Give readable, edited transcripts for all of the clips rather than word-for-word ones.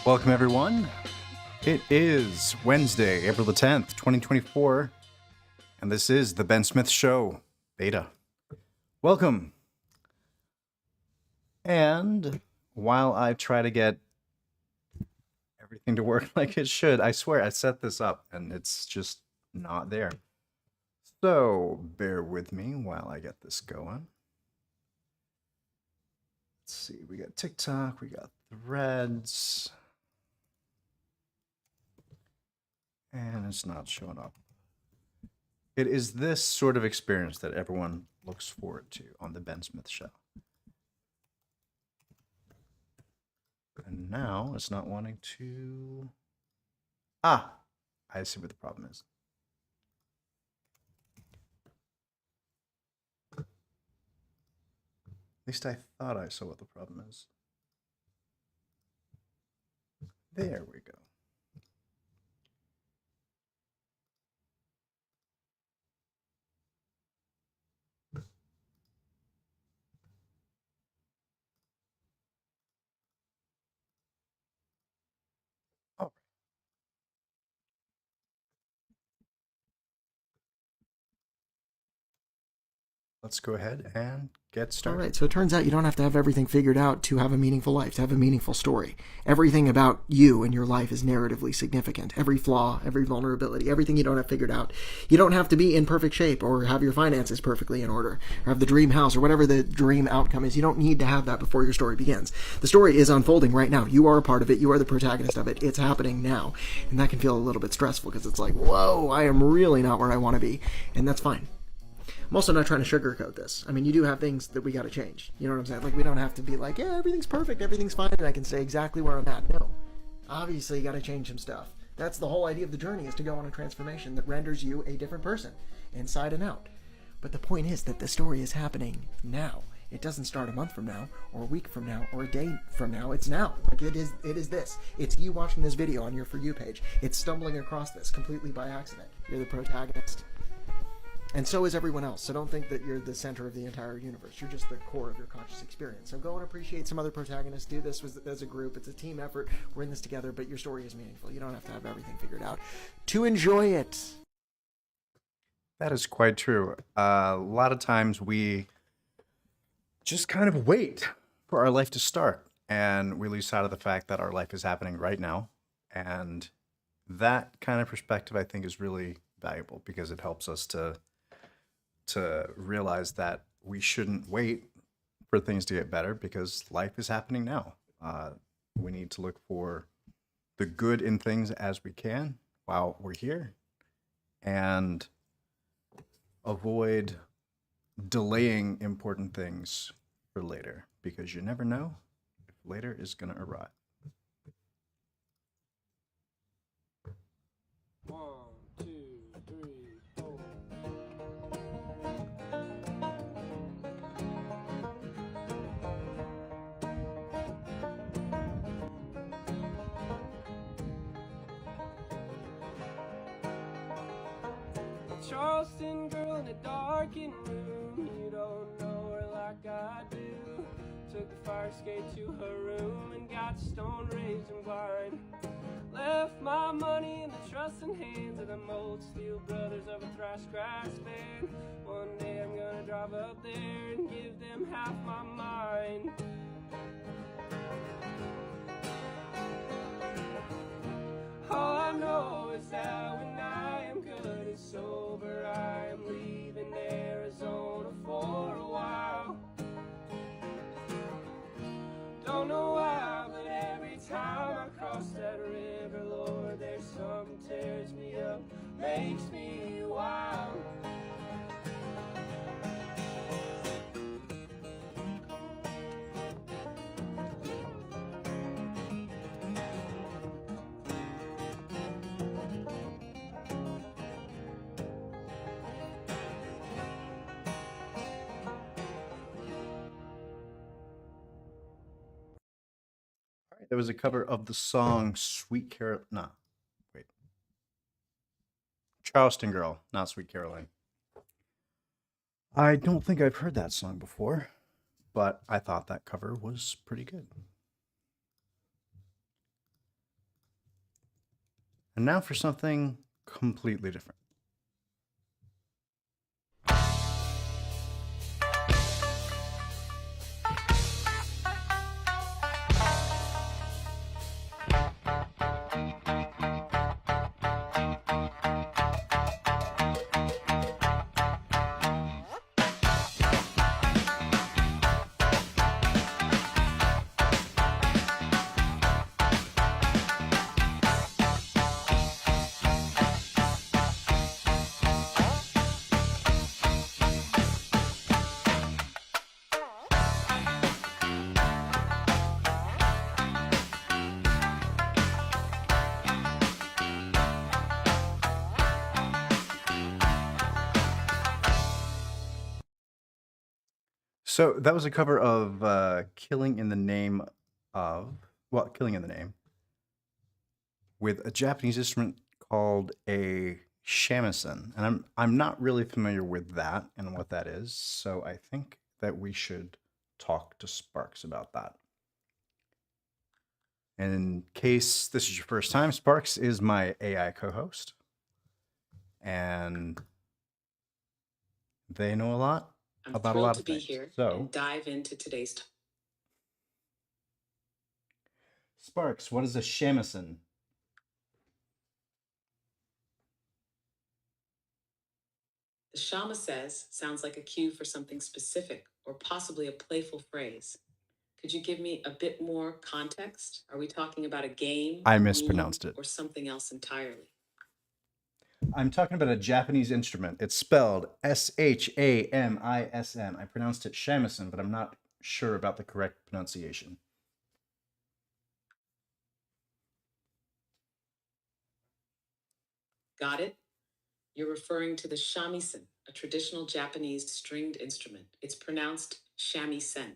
Welcome, everyone. It is Wednesday, April the 10th, 2024, and this is the Ben Smith Show beta. Welcome. And while I try to get everything to work like it should, I swear I set this up and it's just not there. So bear with me while I get this going. Let's see, we got TikTok, we got Threads. And it's not showing up. It is this sort of experience that everyone looks forward to on the Ben Smith Show. And now it's not wanting to... I see what the problem is. At least I thought I saw what the problem is. There we go. Let's go ahead and get started. All right, so it turns out you don't have to have everything figured out to have a meaningful life, to have a meaningful story. Everything about you and your life is narratively significant. Every flaw, every vulnerability, everything you don't have figured out. You don't have to be in perfect shape or have your finances perfectly in order or have the dream house or whatever the dream outcome is. You don't need to have that before your story begins. The story is unfolding right now. You are a part of it. You are the protagonist of it. It's happening now. And that can feel a little bit stressful because it's like, whoa, I am really not where I want to be. And that's fine. I'm also not trying to sugarcoat this. I mean, you do have things that we got to change. You know what I'm saying? Like, we don't have to be like, yeah, everything's perfect, everything's fine, and I can say exactly where I'm at. No. Obviously, you got to change some stuff. That's the whole idea of the journey, is to go on a transformation that renders you a different person, inside and out. But the point is that the story is happening now. It doesn't start a month from now, or a week from now, or a day from now. It's now. Like, it is this. It's you watching this video on your For You page. It's stumbling across this completely by accident. You're the protagonist. And so is everyone else. So don't think that you're the center of the entire universe. You're just the core of your conscious experience. So go and appreciate some other protagonists. Do this as a group. It's a team effort. We're in this together, but your story is meaningful. You don't have to have everything figured out to enjoy it. That is quite true. A lot of times we just kind of wait for our life to start, and we lose sight of the fact that our life is happening right now. And that kind of perspective, I think, is really valuable because it helps us to realize that we shouldn't wait for things to get better because life is happening now. We need to look for the good in things as we can while we're here and avoid delaying important things for later because you never know if later is going to arrive. Charleston girl in a darkened room. You don't know her like I do. Took the fire escape to her room and got stoned, raised and blind. Left my money in the trusting hands of them old steel brothers of a thrash grass band. One day I'm gonna drive up there and give them half my mind. All I know is that when I am good and sober, I am leaving Arizona for a while. Don't know why, but every time I cross that river, Lord, there's something tears me up, makes me wild. There was a cover of the song Sweet Carol. No, wait. Charleston Girl, not Sweet Caroline. I don't think I've heard that song before, but I thought that cover was pretty good. And now for something completely different. So that was a cover of Killing in the Name of, well, Killing in the Name, with a Japanese instrument called a shamisen. And I'm not really familiar with that and what that is. So I think that we should talk to Sparks about that. And in case this is your first time, Sparks is my AI co-host. And they know a lot I'm about a thrilled lot to of be things. here So, and dive into today's topic. Sparks, what is a shamisen? The Shama says sounds like a cue for something specific or possibly a playful phrase. Could you give me a bit more context? Are we talking about a game, I meme, mispronounced it. or something else entirely? I'm talking about a Japanese instrument. It's spelled Shamisen. I pronounced it shamisen, but I'm not sure about the correct pronunciation. Got it? You're referring to the shamisen, a traditional Japanese stringed instrument. It's pronounced shamisen.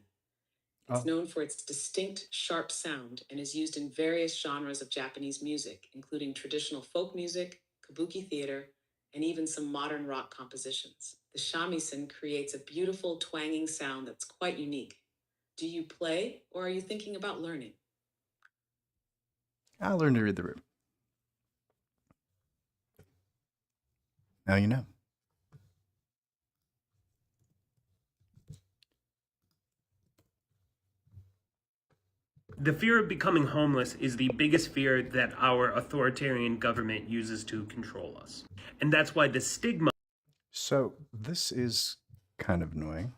It's Oh. known for its distinct, sharp sound and is used in various genres of Japanese music, including traditional folk music, kabuki theater, and even some modern rock compositions. The shamisen creates a beautiful, twanging sound that's quite unique. Do you play, or are you thinking about learning? I learned to read the room. Now you know. The fear of becoming homeless is the biggest fear that our authoritarian government uses to control us. And that's why the stigma. So this is kind of annoying.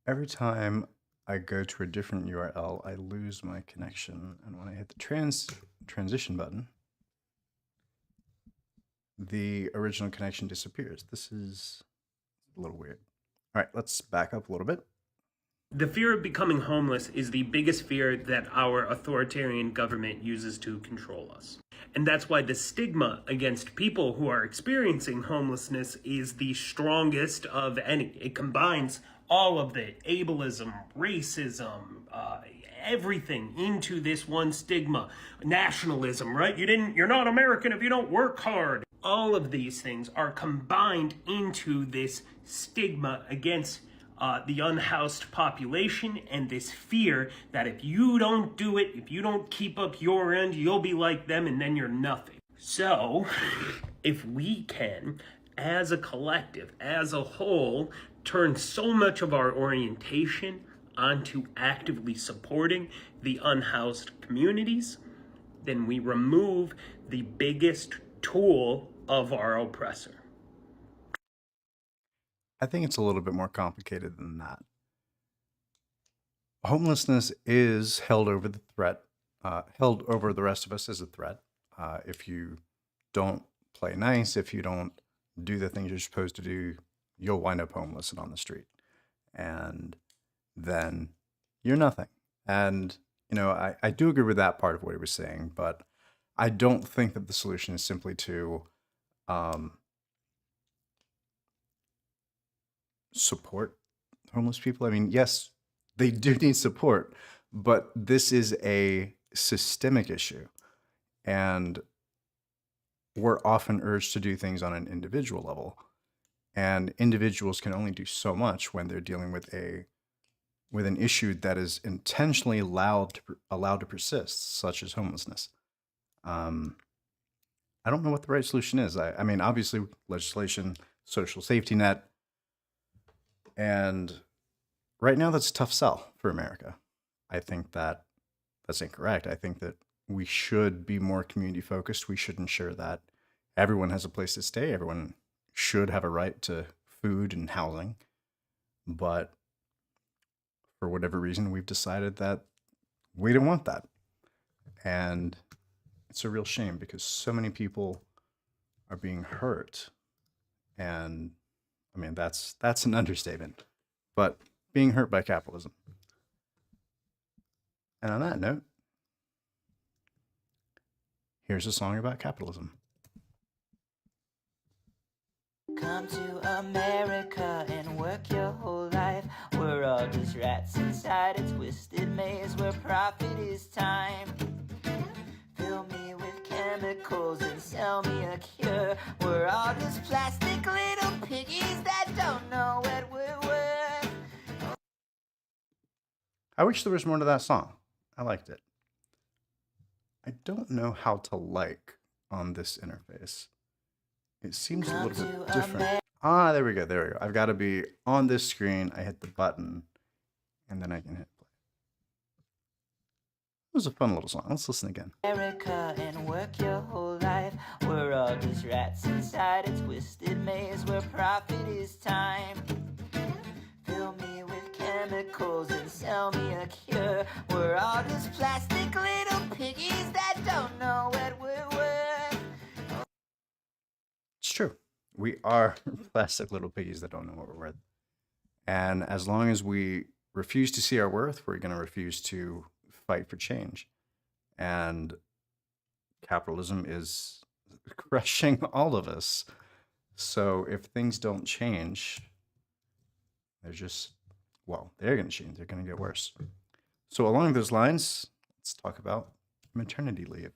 Every time I go to a different URL, I lose my connection. And when I hit the transition button, the original connection disappears. This is a little weird. All right, let's back up a little bit. The fear of becoming homeless is the biggest fear that our authoritarian government uses to control us. And that's why the stigma against people who are experiencing homelessness is the strongest of any. It combines all of the ableism, racism, everything into this one stigma. Nationalism, right? You're not American if you don't work hard. All of these things are combined into this stigma against the unhoused population, and this fear that if you don't do it, if you don't keep up your end, you'll be like them and then you're nothing. So, if we can, as a collective, as a whole, turn so much of our orientation onto actively supporting the unhoused communities, then we remove the biggest tool of our oppressor. I think it's a little bit more complicated than that. Homelessness is held over the rest of us as a threat. If you don't play nice, if you don't do the things you're supposed to do, you'll wind up homeless and on the street. And then you're nothing. And, I do agree with that part of what he was saying, but I don't think that the solution is simply to support homeless people. I mean, yes, they do need support, but this is a systemic issue. And we're often urged to do things on an individual level. And individuals can only do so much when they're dealing with an issue that is intentionally allowed to persist, such as homelessness. I don't know what the right solution is. I mean, obviously, legislation, social safety net, and right now that's a tough sell for America. I think that that's incorrect. I think that we should be more community focused. We should ensure that everyone has a place to stay. Everyone should have a right to food and housing. But for whatever reason, we've decided that we don't want that. And it's a real shame because so many people are being hurt. And I mean, that's an understatement, but being hurt by capitalism. And on that note, here's a song about capitalism. Come to America and work your whole life. We're all just rats inside a twisted maze where profit is time. Fill me with chemicals and sell me a cure. We're all just plastic little piggies that don't know what we're worth. I wish there was more to that song. I liked it. I don't know how to like on this interface. It seems a little bit different. Ah, there we go. There we go. I've got to be on this screen. I hit the button and then I can hit play. It was a fun little song. Let's listen again. America and work your whole life. We're all just rats inside a twisted maze where profit is time. Fill me with chemicals and sell me a cure. We're all just plastic little piggies that don't know what we're worth. It's true. We are plastic little piggies that don't know what we're worth. And as long as we refuse to see our worth, we're going to refuse to fight for change. And capitalism is crushing all of us. So if things don't change, they're going to change. They're going to get worse. So along those lines, let's talk about maternity leave.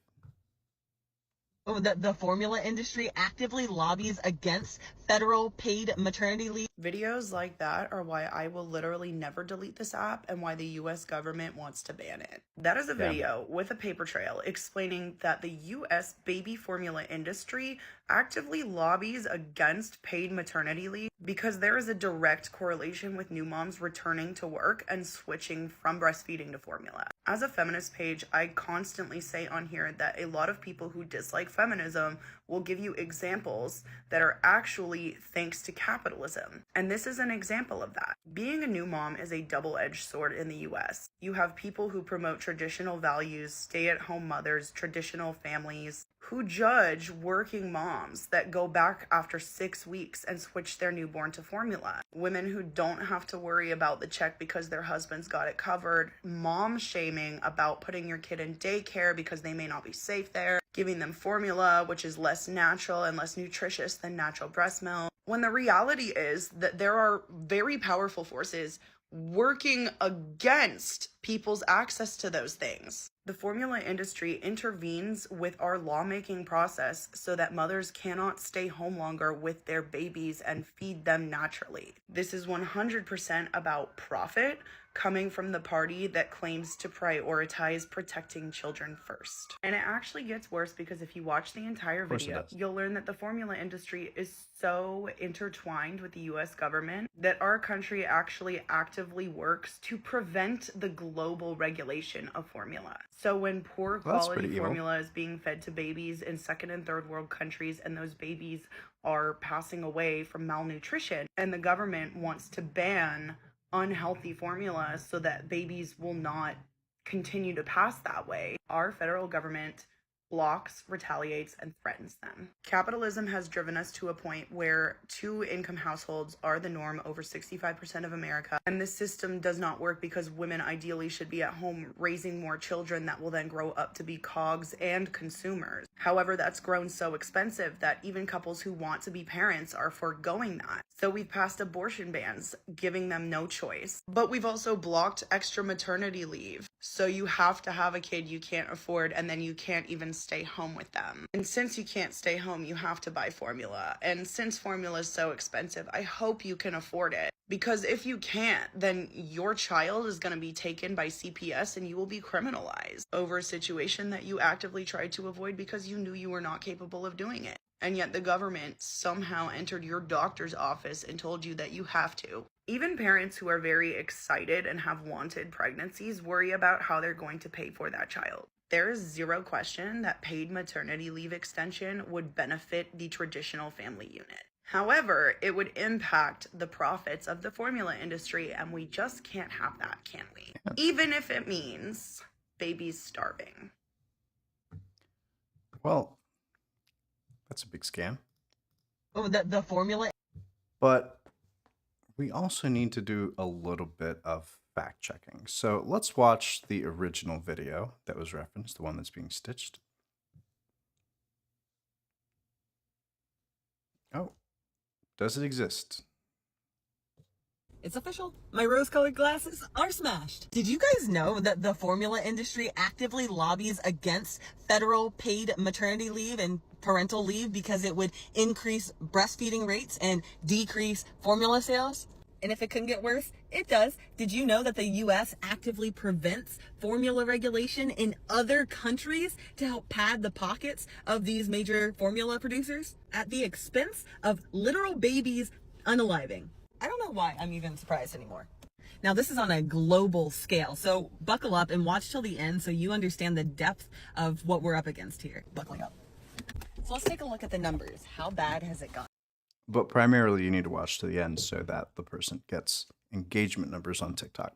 The formula industry actively lobbies against federal paid maternity leave. Videos like that are why I will literally never delete this app and why the US government wants to ban it. That is a video with a paper trail explaining that the US baby formula industry actively lobbies against paid maternity leave because there is a direct correlation with new moms returning to work and switching from breastfeeding to formula. As a feminist page, I constantly say on here that a lot of people who dislike feminism will give you examples that are actually thanks to capitalism. And this is an example of that. Being a new mom is a double-edged sword in the US. You have people who promote traditional values, stay-at-home mothers, traditional families, who judge working moms that go back after 6 weeks and switch their newborn to formula. Women who don't have to worry about the check because their husband's got it covered. Mom shaming about putting your kid in daycare because they may not be safe there. Giving them formula, which is less natural and less nutritious than natural breast milk. When the reality is that there are very powerful forces working against people's access to those things. The formula industry intervenes with our lawmaking process so that mothers cannot stay home longer with their babies and feed them naturally. This is 100% about profit coming from the party that claims to prioritize protecting children first. And it actually gets worse because if you watch the entire video, you'll learn that the formula industry is so intertwined with the US government that our country actually actively works to prevent the global regulation of formula. So when poor quality formula is being fed to babies in second and third world countries and those babies are passing away from malnutrition and the government wants to ban unhealthy formula so that babies will not continue to pass that way, our federal government blocks, retaliates, and threatens them. Capitalism has driven us to a point where two-income households are the norm over 65% of America, and this system does not work because women ideally should be at home raising more children that will then grow up to be cogs and consumers. However, that's grown so expensive that even couples who want to be parents are foregoing that. So we've passed abortion bans, giving them no choice. But we've also blocked extra maternity leave. So you have to have a kid you can't afford, and then you can't even stay home with them. And since you can't stay home, you have to buy formula. And since formula is so expensive, I hope you can afford it. Because if you can't, then your child is going to be taken by CPS and you will be criminalized over a situation that you actively tried to avoid because you knew you were not capable of doing it. And yet the government somehow entered your doctor's office and told you that you have to. Even parents who are very excited and have wanted pregnancies worry about how they're going to pay for that child. There is zero question that paid maternity leave extension would benefit the traditional family unit. However, it would impact the profits of the formula industry, and we just can't have that, can we? Even if it means babies starving. Well, that's a big scam. Oh, the formula. But we also need to do a little bit of fact checking. So let's watch the original video that was referenced, the one that's being stitched. Oh, does it exist? It's official. My rose-colored glasses are smashed. Did you guys know that the formula industry actively lobbies against federal paid maternity leave and parental leave because it would increase breastfeeding rates and decrease formula sales? And if it couldn't get worse, it does. Did you know that the U.S. actively prevents formula regulation in other countries to help pad the pockets of these major formula producers at the expense of literal babies unaliving? I don't know why I'm even surprised anymore. Now, this is on a global scale, so buckle up and watch till the end so you understand the depth of what we're up against here. Buckling up. So let's take a look at the numbers. How bad has it gotten? But primarily, you need to watch to the end so that the person gets engagement numbers on TikTok.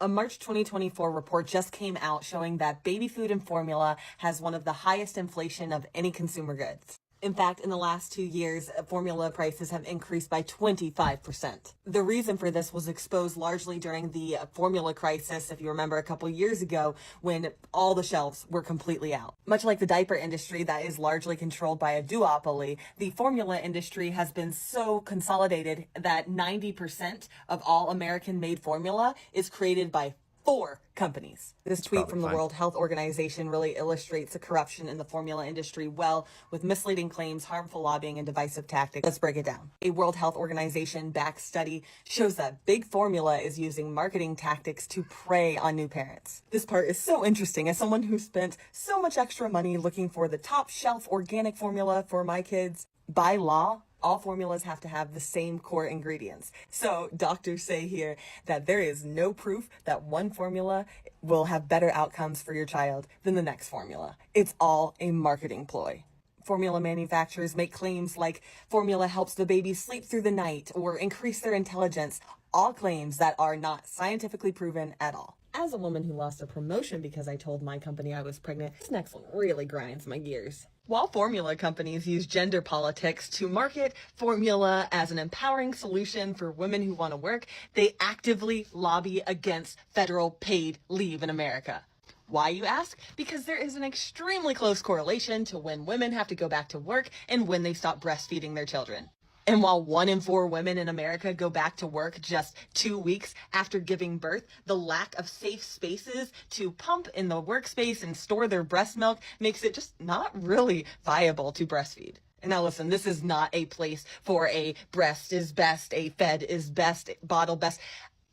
A March 2024 report just came out showing that baby food and formula has one of the highest inflation of any consumer goods. In fact, in the last 2 years, formula prices have increased by 25%. The reason for this was exposed largely during the formula crisis, if you remember a couple years ago, when all the shelves were completely out. Much like the diaper industry that is largely controlled by a duopoly, the formula industry has been so consolidated that 90% of all American-made formula is created by 4 companies. This tweet from the World Health Organization really illustrates the corruption in the formula industry well, with misleading claims, harmful lobbying, and divisive tactics. Let's break it down. A World Health Organization backed study shows that Big Formula is using marketing tactics to prey on new parents. This part is so interesting. As someone who spent so much extra money looking for the top shelf organic formula for my kids, by law, all formulas have to have the same core ingredients. So doctors say here that there is no proof that one formula will have better outcomes for your child than the next formula. It's all a marketing ploy. Formula manufacturers make claims like formula helps the baby sleep through the night or increase their intelligence, all claims that are not scientifically proven at all. As a woman who lost a promotion because I told my company I was pregnant, this next one really grinds my gears. While formula companies use gender politics to market formula as an empowering solution for women who want to work, they actively lobby against federal paid leave in America. Why, you ask? Because there is an extremely close correlation to when women have to go back to work and when they stop breastfeeding their children. And while 1 in 4 women in America go back to work just 2 weeks after giving birth, the lack of safe spaces to pump in the workspace and store their breast milk makes it just not really viable to breastfeed. And now listen, this is not a place for a breast is best, a fed is best, bottle best.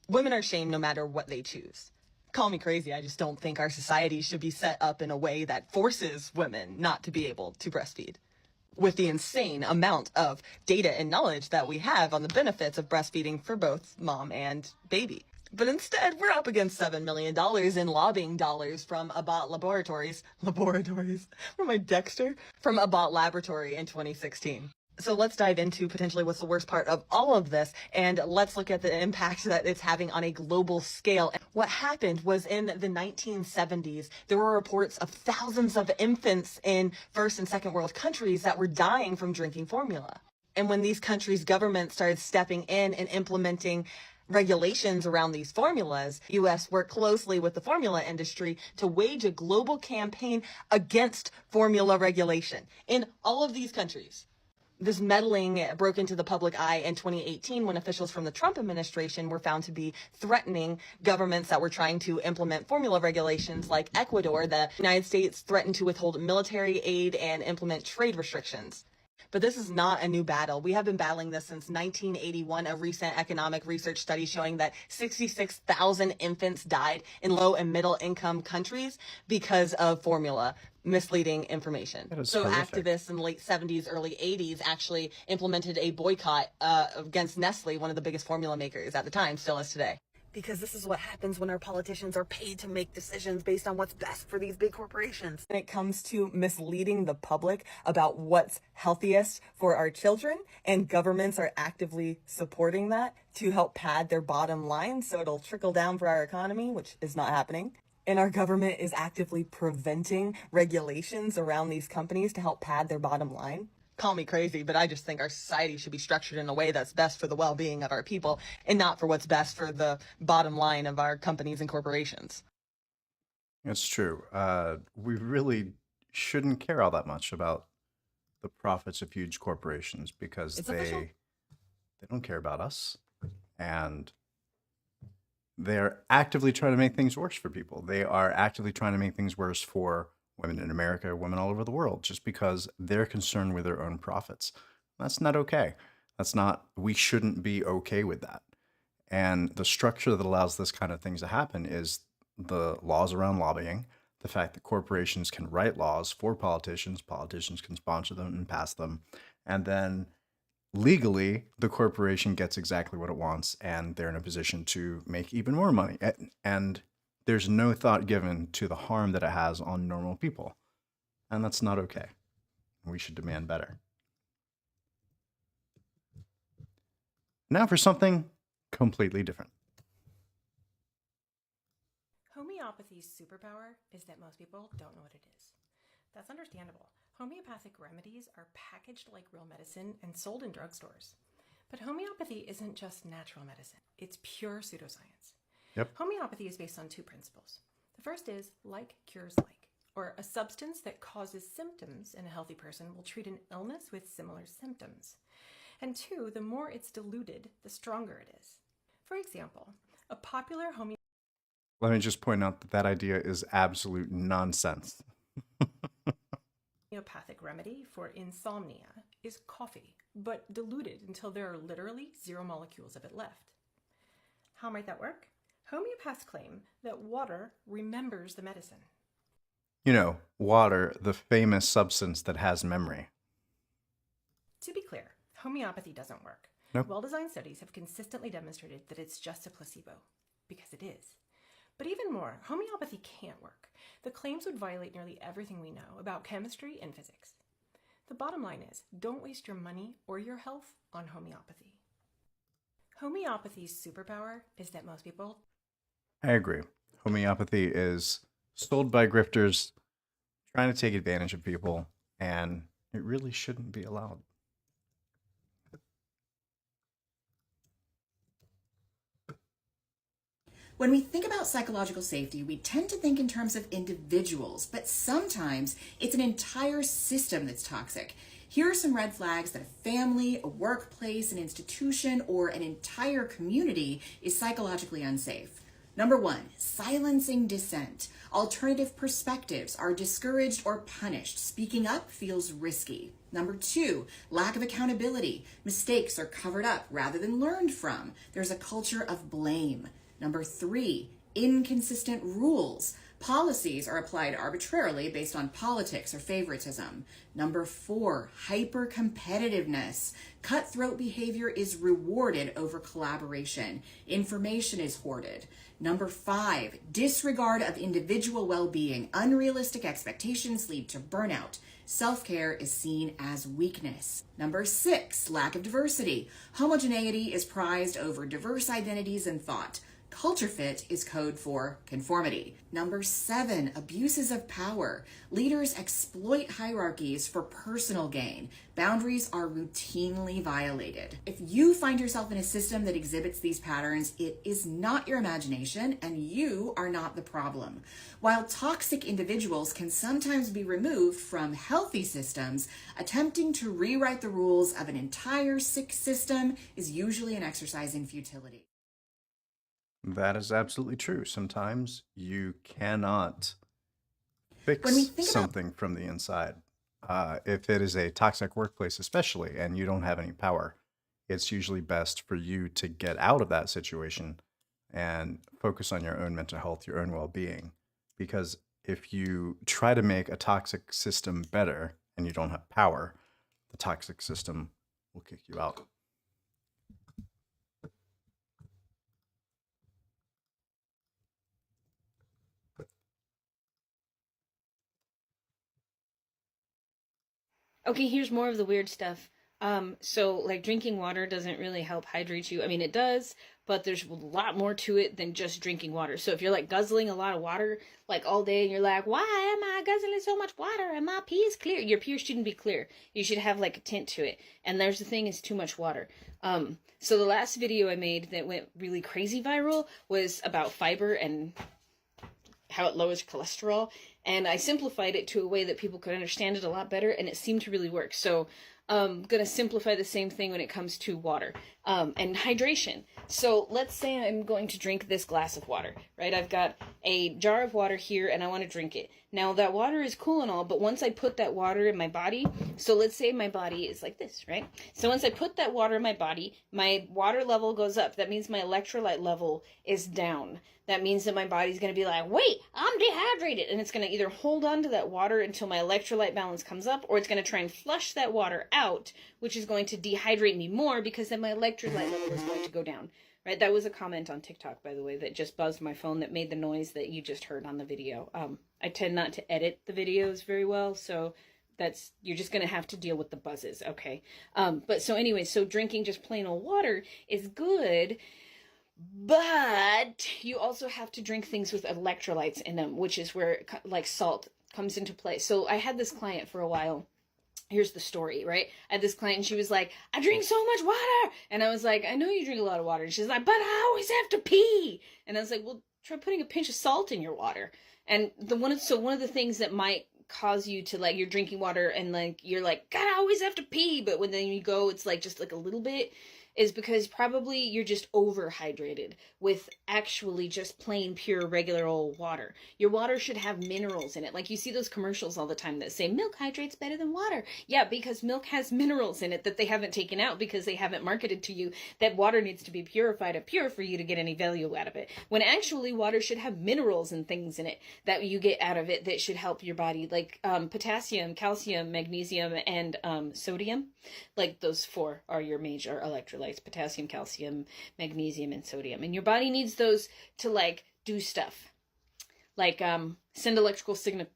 Women are shamed no matter what they choose. Call me crazy, I just don't think our society should be set up in a way that forces women not to be able to breastfeed. With the insane amount of data and knowledge that we have on the benefits of breastfeeding for both mom and baby. But instead, we're up against $7 million in lobbying dollars from Abbott Laboratories, from my Dexter, from Abbott Laboratory in 2016. So let's dive into potentially what's the worst part of all of this, and let's look at the impact that it's having on a global scale. What happened was in the 1970s, there were reports of thousands of infants in first and second world countries that were dying from drinking formula. And when these countries' governments started stepping in and implementing regulations around these formulas, U.S. worked closely with the formula industry to wage a global campaign against formula regulation in all of these countries. This meddling broke into the public eye in 2018 when officials from the Trump administration were found to be threatening governments that were trying to implement formula regulations like Ecuador. The United States threatened to withhold military aid and implement trade restrictions. But this is not a new battle. We have been battling this since 1981, a recent economic research study showing that 66,000 infants died in low and middle income countries because of formula misleading information. That is So horrific. activists in the late 70s, early 80s actually implemented a boycott against Nestle, one of the biggest formula makers at the time, still is today. Because this is what happens when our politicians are paid to make decisions based on what's best for these big corporations. When it comes to misleading the public about what's healthiest for our children, and governments are actively supporting that to help pad their bottom line so it'll trickle down for our economy, which is not happening. And our government is actively preventing regulations around these companies to help pad their bottom line. Call me crazy, but I just think our society should be structured in a way that's best for the well-being of our people and not for what's best for the bottom line of our companies and corporations. It's true. We really shouldn't care all that much about the profits of huge corporations because It's official. they don't care about us, and they're actively trying to make things worse for people. They are actively trying to make things worse for women in America, women all over the world, just because they're concerned with their own profits. That's not okay. We shouldn't be okay with that. And the structure that allows this kind of things to happen is the laws around lobbying, the fact that corporations can write laws for politicians, politicians can sponsor them and pass them, and then legally the corporation gets exactly what it wants and they're in a position to make even more money. And there's no thought given to the harm that it has on normal people. And that's not okay. We should demand better. Now for something completely different. Homeopathy's superpower is that most people don't know what it is. That's understandable. Homeopathic remedies are packaged like real medicine and sold in drugstores. But homeopathy isn't just natural medicine, it's pure pseudoscience. Yep. Homeopathy is based on two principles. The first is like cures like, or a substance that causes symptoms in a healthy person will treat an illness with similar symptoms. And two, the more it's diluted, the stronger it is. For example, a popular Let me just point out that that idea is absolute nonsense. homeopathic remedy for insomnia is coffee, but diluted until there are literally 0 molecules of it left. How might that work? Homeopaths claim that water remembers the medicine. You know, water, the famous substance that has memory. To be clear, homeopathy doesn't work. Nope. Well-designed studies have consistently demonstrated that it's just a placebo, because it is. But even more, homeopathy can't work. The claims would violate nearly everything we know about chemistry and physics. The bottom line is, don't waste your money or your health on homeopathy. Homeopathy's superpower is that most people I agree. Homeopathy is sold by grifters trying to take advantage of people, and it really shouldn't be allowed. When we think about psychological safety, we tend to think in terms of individuals, but sometimes it's an entire system that's toxic. Here are some red flags that a family, a workplace, an institution, or an entire community is psychologically unsafe. Number 1, silencing dissent. Alternative perspectives are discouraged or punished. Speaking up feels risky. Number 2, lack of accountability. Mistakes are covered up rather than learned from. There's a culture of blame. Number 3, inconsistent rules. Policies are applied arbitrarily based on politics or favoritism. Number 4, hyper-competitiveness. Cutthroat behavior is rewarded over collaboration. Information is hoarded. Number 5, disregard of individual well-being. Unrealistic expectations lead to burnout. Self-care is seen as weakness. Number 6, lack of diversity. Homogeneity is prized over diverse identities and thought. Culture fit is code for conformity. Number 7, abuses of power. Leaders exploit hierarchies for personal gain. Boundaries are routinely violated. If you find yourself in a system that exhibits these patterns, it is not your imagination and you are not the problem. While toxic individuals can sometimes be removed from healthy systems, attempting to rewrite the rules of an entire sick system is usually an exercise in futility. That is absolutely true. Sometimes you cannot When we fix think about something from the inside. If it is a toxic workplace, especially, and you don't have any power, it's usually best for you to get out of that situation and focus on your own mental health, your own well being. Because if you try to make a toxic system better and you don't have power, the toxic system will kick you out. Okay, here's more of the weird stuff. So like drinking water doesn't really help hydrate you. I mean, it does, but there's a lot more to it than just drinking water. So if you're like guzzling a lot of water like all day and you're like, why am I guzzling so much water and my pee is clear? Your pee shouldn't be clear. You should have like a tint to it. And there's the thing, is too much water. So the last video I made that went really crazy viral was about fiber and how it lowers cholesterol, and I simplified it to a way that people could understand it a lot better, and it seemed to really work. So I'm going to simplify the same thing when it comes to water and hydration. So let's say I'm going to drink this glass of water, right? I've got a jar of water here and I want to drink it. Now that water is cool and all, but once I put that water in my body, so let's say my body is like this, right? So once I put that water in my body, my water level goes up. That means my electrolyte level is down. That means that my body's going to be like, wait, I'm dehydrated. And it's going to either hold on to that water until my electrolyte balance comes up, or it's going to try and flush that water out, which is going to dehydrate me more because then my electrolyte level is going to go down. Right? That was a comment on TikTok, by the way, that just buzzed my phone that made the noise that you just heard on the video. I tend not to edit the videos very well, so you're just going to have to deal with the buzzes, okay? But so anyway, so drinking just plain old water is good, but you also have to drink things with electrolytes in them, which is where like salt comes into play. So I had this client for a while. Here's the story, right? I had this client and she was like, I drink so much water. And I was like, I know you drink a lot of water. And she's like, but I always have to pee. And I was like, well, try putting a pinch of salt in your water. And one of the things that might cause you to like, you're drinking water and like, you're like, God, I always have to pee. But when then you go, it's like just like a little bit, is because probably you're just overhydrated with actually just plain pure regular old water. Your water should have minerals in it. Like you see those commercials all the time that say milk hydrates better than water. Yeah, because milk has minerals in it that they haven't taken out because they haven't marketed to you that water needs to be purified or pure for you to get any value out of it. When actually water should have minerals and things in it that you get out of it that should help your body, like potassium, calcium, magnesium, and sodium. Like those 4 are your major electrolytes: potassium, calcium, magnesium, and sodium. And your body needs those to like do stuff like send electrical signals,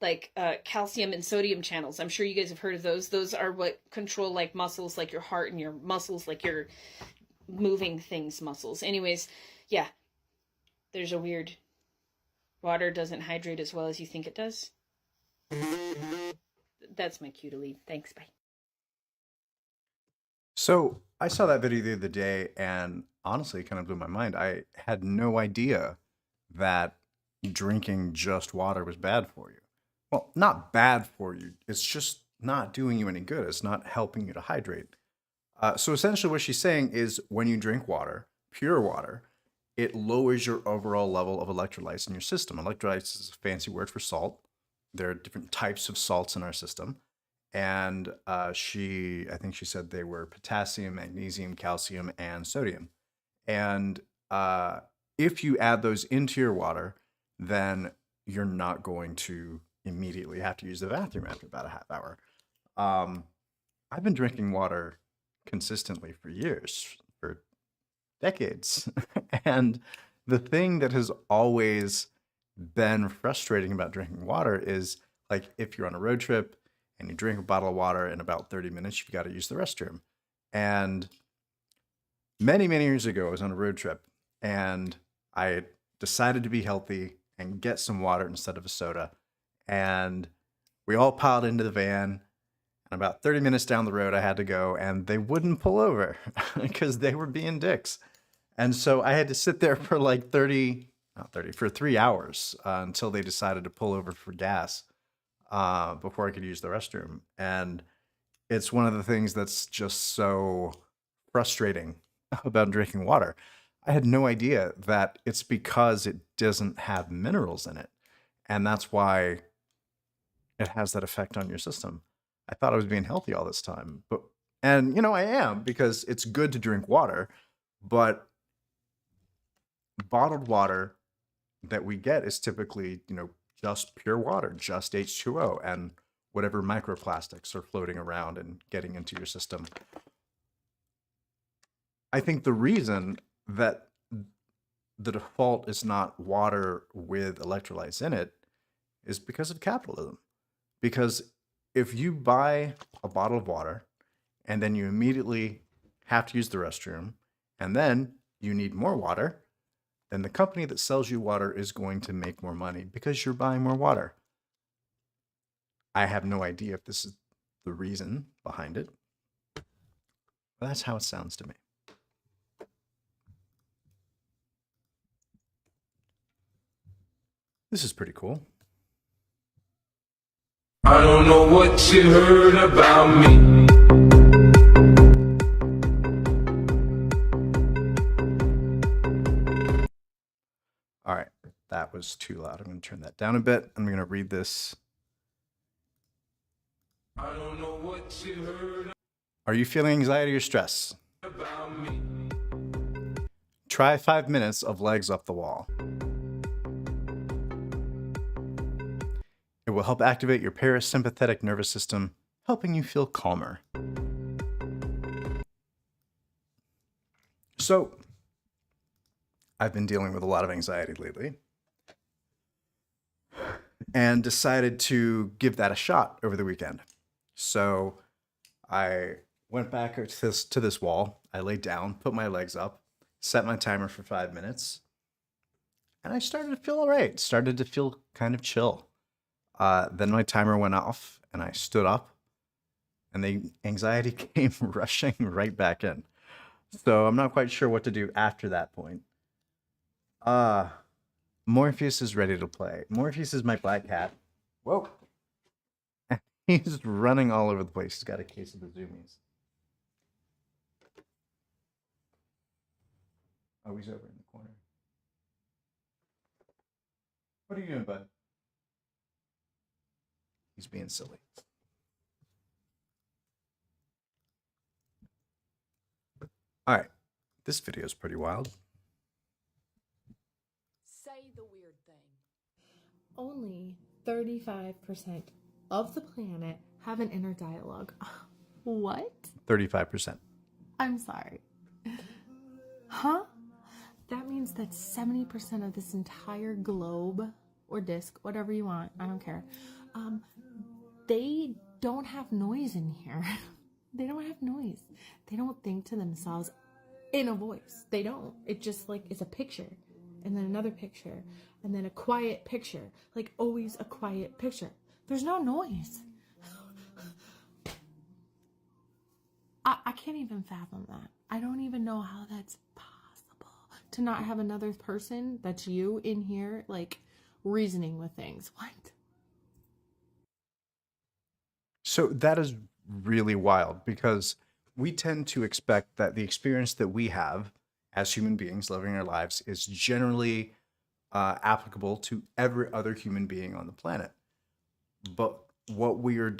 like calcium and sodium channels. I'm sure you guys have heard of those. Those are what control like muscles, like your heart, and your muscles, like your moving things muscles. Anyways, yeah, there's a weird water doesn't hydrate as well as you think it does. That's my cue to leave. Thanks. Bye. So I saw that video the other day and honestly, it kind of blew my mind. I had no idea that drinking just water was bad for you. Well, not bad for you. It's just not doing you any good. It's not helping you to hydrate. So essentially what she's saying is when you drink water, pure water, it lowers your overall level of electrolytes in your system. Electrolytes is a fancy word for salt. There are different types of salts in our system. And I think she said they were potassium, magnesium, calcium, and sodium. And if you add those into your water, then you're not going to immediately have to use the bathroom after about a half hour. I've been drinking water consistently for years, for decades. And the thing that has always been frustrating about drinking water is like if you're on a road trip and you drink a bottle of water in about 30 minutes, you've got to use the restroom. And many, many years ago, I was on a road trip and I decided to be healthy and get some water instead of a soda. And we all piled into the van. And about 30 minutes down the road, I had to go, and they wouldn't pull over because they were being dicks. And so I had to sit there for like 3 hours until they decided to pull over for gas before I could use the restroom. And it's one of the things that's just so frustrating about drinking water. I had no idea that it's because it doesn't have minerals in it. And that's why it has that effect on your system. I thought I was being healthy all this time, and I am, because it's good to drink water, but bottled water that we get is typically, just pure water, just H2O and whatever microplastics are floating around and getting into your system. I think the reason that the default is not water with electrolytes in it is because of capitalism. Because if you buy a bottle of water and then you immediately have to use the restroom and then you need more water, then the company that sells you water is going to make more money because you're buying more water. I have no idea if this is the reason behind it. But that's how it sounds to me. This is pretty cool. I don't know what you heard about me. All right, that was too loud. I'm going to turn that down a bit. I'm going to read this. I don't know what you heard Are you feeling anxiety or stress? about me. Try 5 minutes of legs up the wall. It will help activate your parasympathetic nervous system, helping you feel calmer. So, I've been dealing with a lot of anxiety lately and decided to give that a shot over the weekend. So, I went back to this wall. I laid down, put my legs up, set my timer for 5 minutes, and I started to feel all right. Started to feel kind of chill. Then my timer went off and I stood up and the anxiety came rushing right back in. So I'm not quite sure what to do after that point. Morpheus is ready to play. Morpheus is my black cat. Whoa. He's running all over the place. He's got a case of the zoomies. Oh, he's over in the corner. What are you doing, bud? He's being silly. All right. This video is pretty wild. Say the weird thing. Only 35% of the planet have an inner dialogue. What? 35%. I'm sorry. Huh? That means that 70% of this entire globe or disc, whatever you want, I don't care. They don't have noise in here. They don't have noise. They don't think to themselves in a voice. They don't. It just it's a picture and then another picture and then a quiet picture. Like always a quiet picture. There's no noise. I can't even fathom that. I don't even know how that's possible to not have another person that's you in here reasoning with things. What? So that is really wild because we tend to expect that the experience that we have as human beings living our lives is generally applicable to every other human being on the planet. But what we are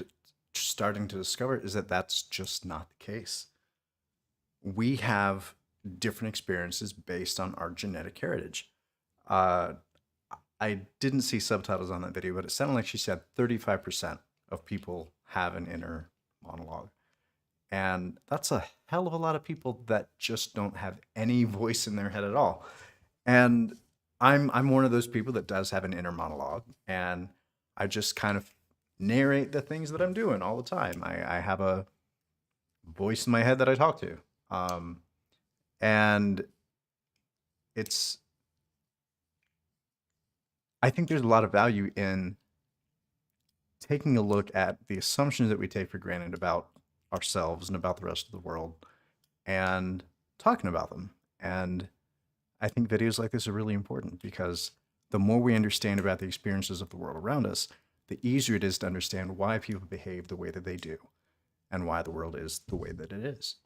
starting to discover is that that's just not the case. We have different experiences based on our genetic heritage. I didn't see subtitles on that video, but it sounded like she said 35% of people have an inner monologue. And that's a hell of a lot of people that just don't have any voice in their head at all. And I'm one of those people that does have an inner monologue, and I just kind of narrate the things that I'm doing all the time. I have a voice in my head that I talk to. And it's I think there's a lot of value in taking a look at the assumptions that we take for granted about ourselves and about the rest of the world and talking about them. And I think videos like this are really important because the more we understand about the experiences of the world around us, the easier it is to understand why people behave the way that they do and why the world is the way that it is.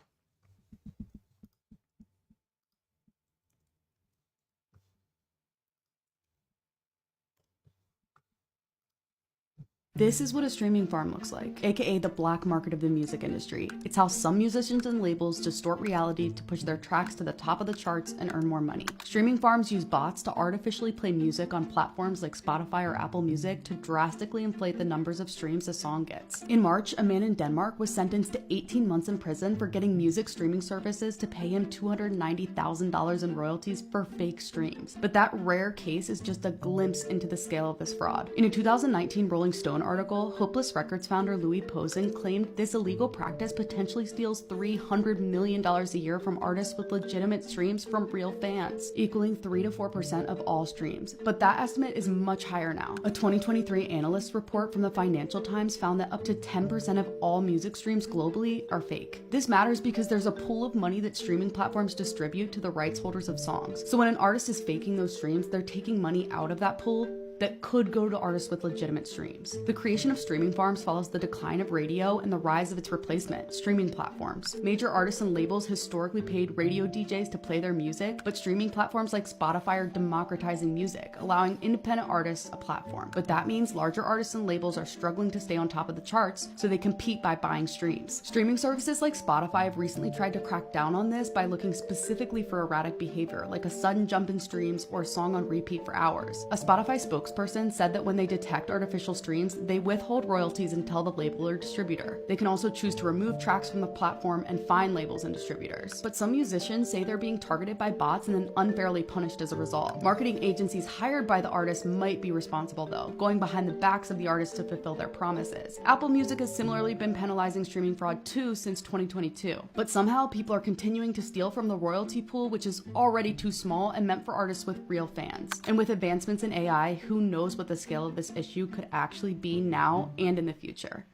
This is what a streaming farm looks like, aka the black market of the music industry. It's how some musicians and labels distort reality to push their tracks to the top of the charts and earn more money. Streaming farms use bots to artificially play music on platforms like Spotify or Apple Music to drastically inflate the numbers of streams a song gets. In March, a man in Denmark was sentenced to 18 months in prison for getting music streaming services to pay him $290,000 in royalties for fake streams. But that rare case is just a glimpse into the scale of this fraud. In a 2019 Rolling Stone article, Hopeless Records founder Louis Posen claimed this illegal practice potentially steals $300 million a year from artists with legitimate streams from real fans, equaling 3 to 4% of all streams. But that estimate is much higher now. A 2023 analyst report from the Financial Times found that up to 10% of all music streams globally are fake. This matters because there's a pool of money that streaming platforms distribute to the rights holders of songs. So when an artist is faking those streams, they're taking money out of that pool that could go to artists with legitimate streams. The creation of streaming farms follows the decline of radio and the rise of its replacement, streaming platforms. Major artists and labels historically paid radio DJs to play their music, but streaming platforms like Spotify are democratizing music, allowing independent artists a platform. But that means larger artists and labels are struggling to stay on top of the charts, so they compete by buying streams. Streaming services like Spotify have recently tried to crack down on this by looking specifically for erratic behavior, like a sudden jump in streams or a song on repeat for hours. A Spotify spokesperson said that when they detect artificial streams, they withhold royalties and tell the label or distributor. They can also choose to remove tracks from the platform and fine labels and distributors. But some musicians say they're being targeted by bots and then unfairly punished as a result. Marketing agencies hired by the artists might be responsible though, going behind the backs of the artists to fulfill their promises. Apple Music has similarly been penalizing streaming fraud too since 2022. But somehow people are continuing to steal from the royalty pool, which is already too small and meant for artists with real fans. And with advancements in AI, who knows what the scale of this issue could actually be now and in the future.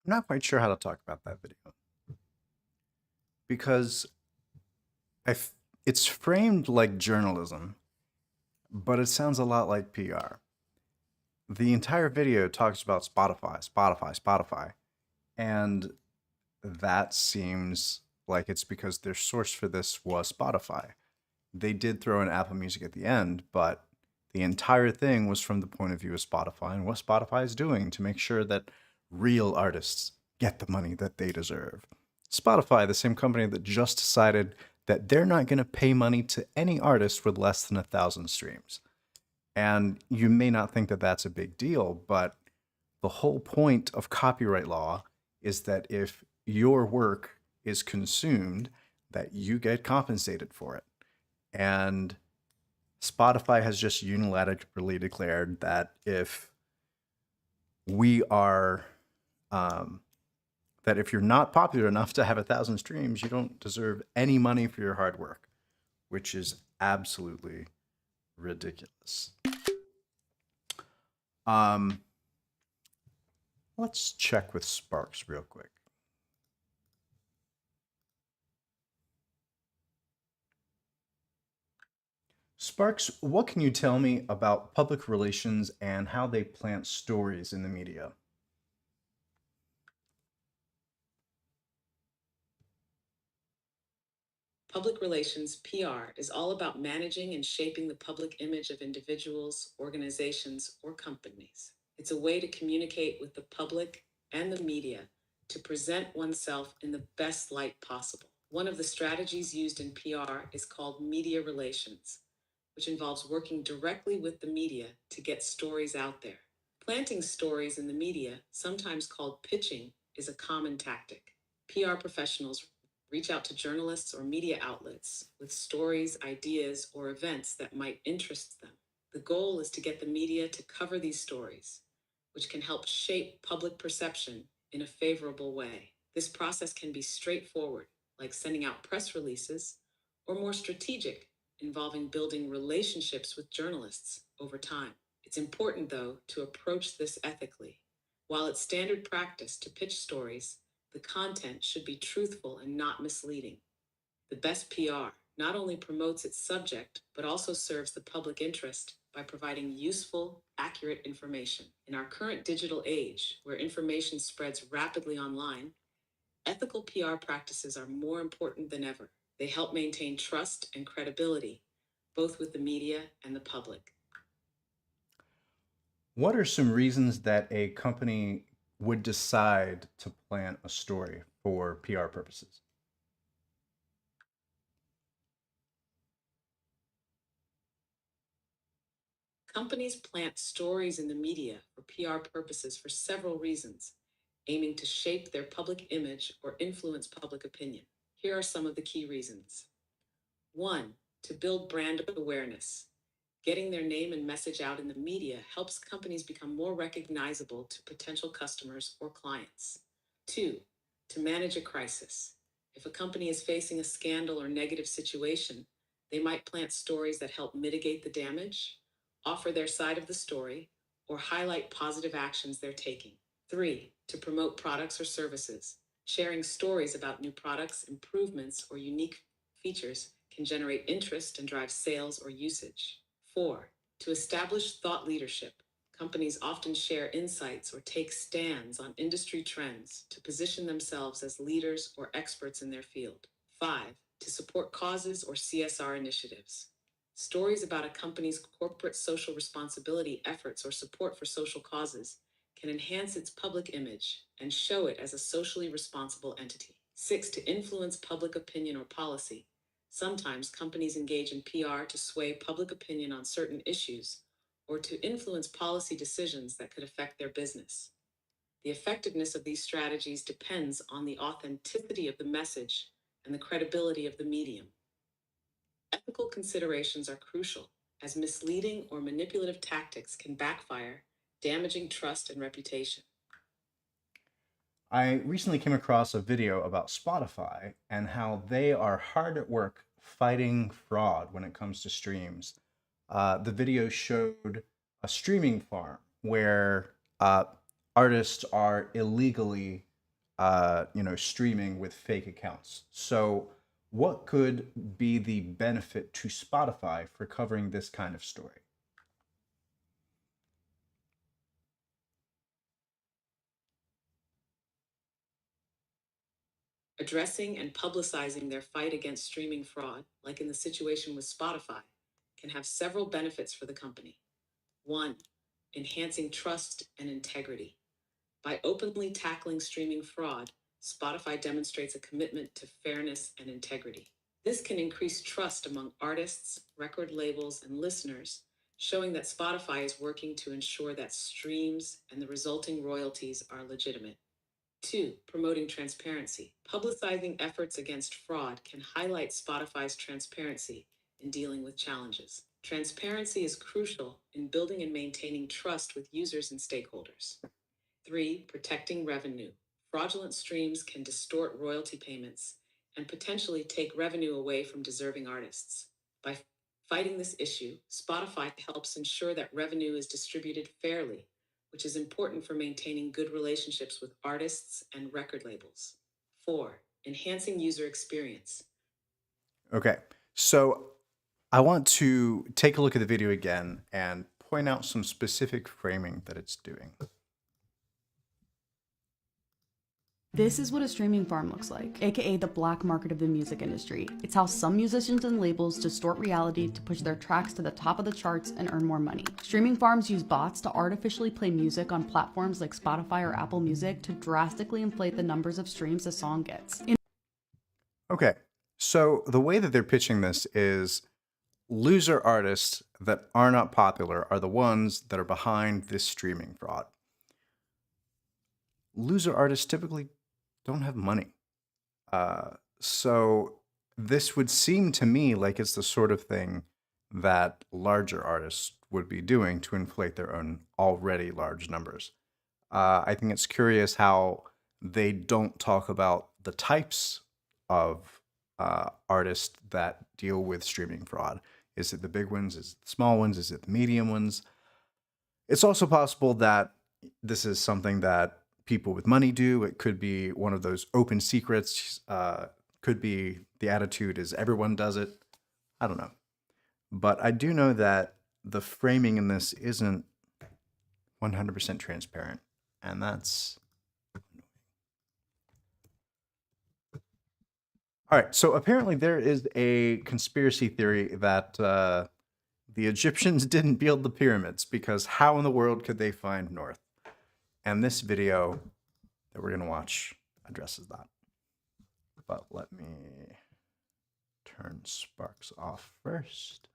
I'm not quite sure how to talk about that video because it's framed like journalism, but it sounds a lot like PR. The entire video talks about Spotify, and that seems like it's because their source for this was Spotify. They did throw in Apple Music at the end, but the entire thing was from the point of view of Spotify and what Spotify is doing to make sure that real artists get the money that they deserve. Spotify, the same company that just decided that they're not going to pay money to any artist with less than 1,000 streams. And you may not think that that's a big deal, but the whole point of copyright law is that if your work is consumed, that you get compensated for it. And Spotify has just unilaterally declared that if we are, that if you're not popular enough to have 1,000 streams, you don't deserve any money for your hard work, which is absolutely ridiculous. Let's check with Sparks real quick. Sparks, what can you tell me about public relations and how they plant stories in the media? Public relations, PR, is all about managing and shaping the public image of individuals, organizations, or companies. It's a way to communicate with the public and the media to present oneself in the best light possible. One of the strategies used in PR is called media relations, which involves working directly with the media to get stories out there. Planting stories in the media, sometimes called pitching, is a common tactic. PR professionals reach out to journalists or media outlets with stories, ideas, or events that might interest them. The goal is to get the media to cover these stories, which can help shape public perception in a favorable way. This process can be straightforward, like sending out press releases, or more strategic, involving building relationships with journalists over time. It's important, though, to approach this ethically. While it's standard practice to pitch stories, the content should be truthful and not misleading. The best PR not only promotes its subject, but also serves the public interest by providing useful, accurate information. In our current digital age, where information spreads rapidly online, ethical PR practices are more important than ever. They help maintain trust and credibility, both with the media and the public. What are some reasons that a company would decide to plant a story for PR purposes? Companies plant stories in the media for PR purposes for several reasons, aiming to shape their public image or influence public opinion. Here are some of the key reasons. 1. To build brand awareness. Getting their name and message out in the media helps companies become more recognizable to potential customers or clients. 2. To manage a crisis. If a company is facing a scandal or negative situation, they might plant stories that help mitigate the damage, offer their side of the story, or highlight positive actions they're taking. 3. To promote products or services. Sharing stories about new products, improvements, or unique features can generate interest and drive sales or usage. 4. To establish thought leadership. Companies often share insights or take stands on industry trends to position themselves as leaders or experts in their field. 5. To support causes or CSR initiatives. Stories about a company's corporate social responsibility efforts or support for social causes can enhance its public image and show it as a socially responsible entity. 6. To influence public opinion or policy. Sometimes companies engage in PR to sway public opinion on certain issues or to influence policy decisions that could affect their business. The effectiveness of these strategies depends on the authenticity of the message and the credibility of the medium. Ethical considerations are crucial, as misleading or manipulative tactics can backfire, damaging trust and reputation. I recently came across a video about Spotify and how they are hard at work fighting fraud when it comes to streams. The video showed a streaming farm where artists are illegally, streaming with fake accounts. So, what could be the benefit to Spotify for covering this kind of story? Addressing and publicizing their fight against streaming fraud, like in the situation with Spotify, can have several benefits for the company. 1. Enhancing trust and integrity. By openly tackling streaming fraud, Spotify demonstrates a commitment to fairness and integrity. This can increase trust among artists, record labels, and listeners, showing that Spotify is working to ensure that streams and the resulting royalties are legitimate. 2. Promoting transparency. Publicizing efforts against fraud can highlight Spotify's transparency in dealing with challenges. Transparency is crucial in building and maintaining trust with users and stakeholders. 3. Protecting revenue. Fraudulent streams can distort royalty payments and potentially take revenue away from deserving artists. By fighting this issue, Spotify helps ensure that revenue is distributed fairly, which is important for maintaining good relationships with artists and record labels. 4. Enhancing user experience. Okay, so I want to take a look at the video again and point out some specific framing that it's doing. This is what a streaming farm looks like, aka the black market of the music industry. It's how some musicians and labels distort reality to push their tracks to the top of the charts and earn more money. Streaming farms use bots to artificially play music on platforms like Spotify or Apple Music to drastically inflate the numbers of streams a song gets. Okay, so the way that they're pitching this is loser artists that are not popular are the ones that are behind this streaming fraud. Loser artists typically don't have money. So this would seem to me like it's the sort of thing that larger artists would be doing to inflate their own already large numbers. I think it's curious how they don't talk about the types of artists that deal with streaming fraud. Is it the big ones? Is it the small ones? Is it the medium ones? It's also possible that this is something that people with money do. It could be one of those open secrets. Could be the attitude is everyone does it. I don't know. But I do know that the framing in this isn't 100% transparent. And that's... All right, so apparently there is a conspiracy theory that the Egyptians didn't build the pyramids, because how in the world could they find north? And this video that we're going to watch addresses that. But let me turn Sparks off first.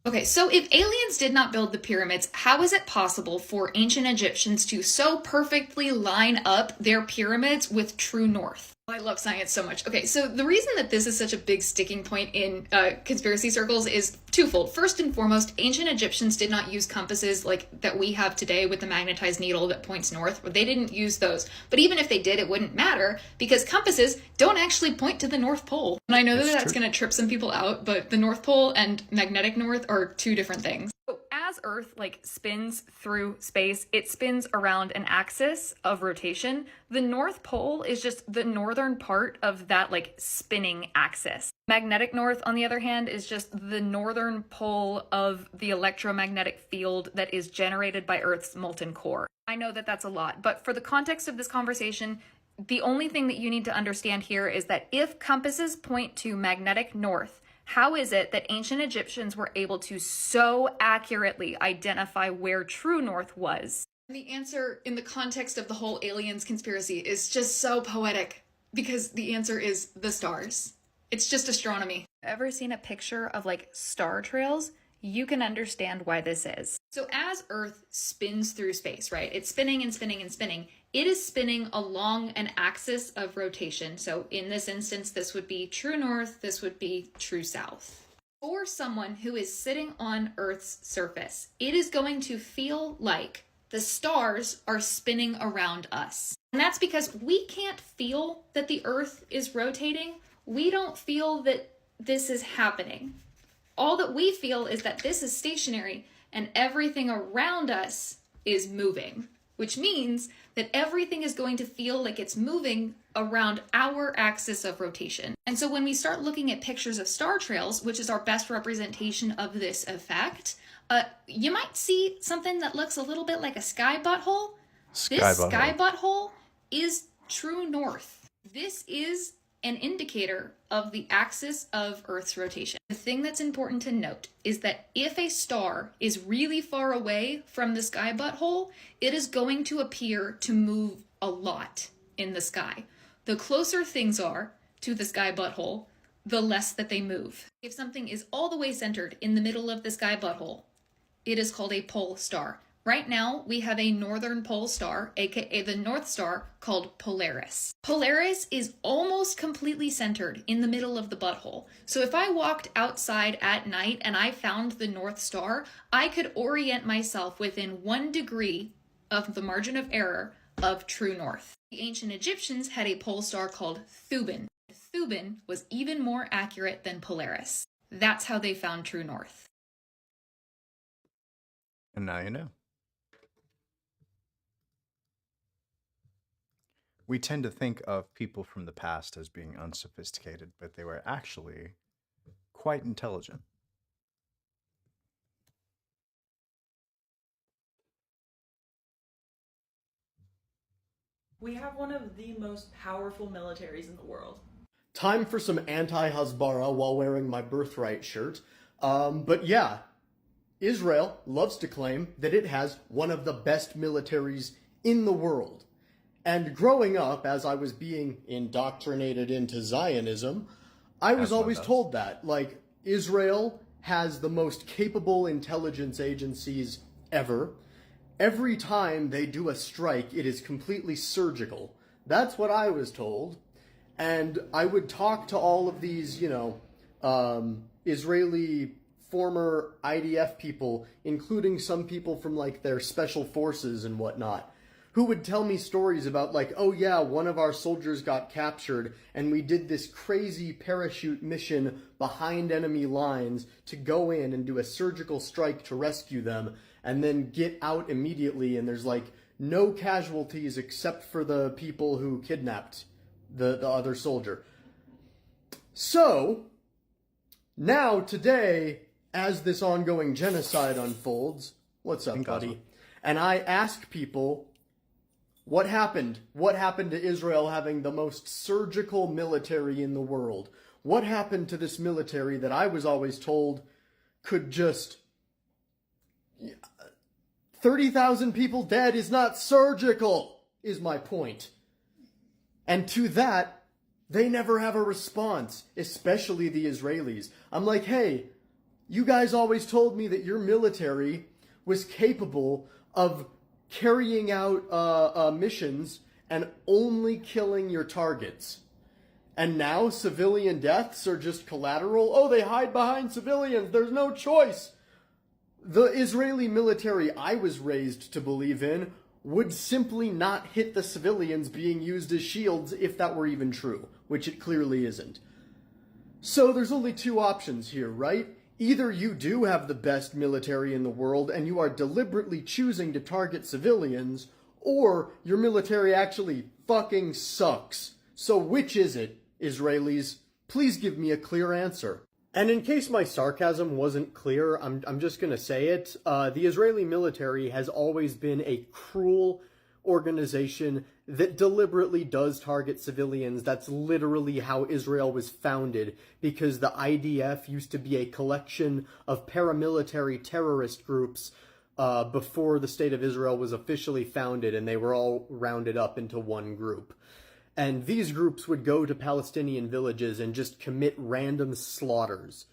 Okay, so if aliens did not build the pyramids, how is it possible for ancient Egyptians to so perfectly line up their pyramids with true north? I love science so much. Okay, so the reason that this is such a big sticking point in conspiracy circles is twofold. First and foremost, ancient Egyptians did not use compasses like that we have today with the magnetized needle that points north. They didn't use those. But even if they did, it wouldn't matter because compasses don't actually point to the North Pole. And I know that that's going to trip some people out, but the North Pole and magnetic north are two different things. So as Earth spins through space, it spins around an axis of rotation. The North Pole is just the northern part of that spinning axis. Magnetic north, on the other hand, is just the northern pole of the electromagnetic field that is generated by Earth's molten core. I know that that's a lot, but for the context of this conversation, the only thing that you need to understand here is that if compasses point to magnetic north, how is it that ancient Egyptians were able to so accurately identify where true north was? The answer in the context of the whole aliens conspiracy is just so poetic because the answer is the stars. It's just astronomy. Ever seen a picture of star trails? You can understand why this is. So as Earth spins through space, right? It's spinning and spinning and spinning. It is spinning along an axis of rotation. So in this instance, this would be true north, this would be true south. For someone who is sitting on Earth's surface, it is going to feel like the stars are spinning around us. And that's because we can't feel that the Earth is rotating. We don't feel that this is happening. All that we feel is that this is stationary and everything around us is moving, which means that everything is going to feel like it's moving around our axis of rotation. And so when we start looking at pictures of star trails, which is our best representation of this effect, you might see something that looks a little bit like a sky butthole. This sky butthole is true north. This is an indicator of the axis of Earth's rotation. The thing that's important to note is that if a star is really far away from the sky butthole, it is going to appear to move a lot in the sky. The closer things are to the sky butthole, the less that they move. If something is all the way centered in the middle of the sky butthole, it is called a pole star. Right now, we have a northern pole star, aka the North Star, called Polaris. Polaris is almost completely centered in the middle of the butthole. So if I walked outside at night and I found the North Star, I could orient myself within 1 degree of the margin of error of true north. The ancient Egyptians had a pole star called Thuban. Thuban was even more accurate than Polaris. That's how they found true north. And now you know. We tend to think of people from the past as being unsophisticated, but they were actually quite intelligent. We have one of the most powerful militaries in the world. Time for some anti-Hasbara while wearing my birthright shirt. But yeah, Israel loves to claim that it has one of the best militaries in the world. And growing up, as I was being indoctrinated into Zionism, I was always told that, Israel has the most capable intelligence agencies ever. Every time they do a strike, it is completely surgical. That's what I was told. And I would talk to all of these, Israeli former IDF people, including some people from like their special forces and whatnot, who would tell me stories about like, oh yeah, one of our soldiers got captured and we did this crazy parachute mission behind enemy lines to go in and do a surgical strike to rescue them and then get out immediately, and there's like no casualties except for the people who kidnapped the other soldier. So, now, today, as this ongoing genocide unfolds, what's up, buddy? And I ask people, what happened? What happened to Israel having the most surgical military in the world? What happened to this military that I was always told could just... 30,000 people dead is not surgical, is my point. And to that, they never have a response, especially the Israelis. I'm like, hey, you guys always told me that your military was capable of carrying out missions and only killing your targets. And now civilian deaths are just collateral? Oh, they hide behind civilians. There's no choice. The Israeli military I was raised to believe in would simply not hit the civilians being used as shields if that were even true, which it clearly isn't. So there's only two options here, right? Either you do have the best military in the world and you are deliberately choosing to target civilians, or your military actually fucking sucks. So which is it, Israelis? Please give me a clear answer. And in case my sarcasm wasn't clear, I'm just gonna say it. The Israeli military has always been a cruel organization that deliberately does target civilians. That's literally how Israel was founded, because the IDF used to be a collection of paramilitary terrorist groups before the State of Israel was officially founded, and they were all rounded up into one group. And these groups would go to Palestinian villages and just commit random slaughters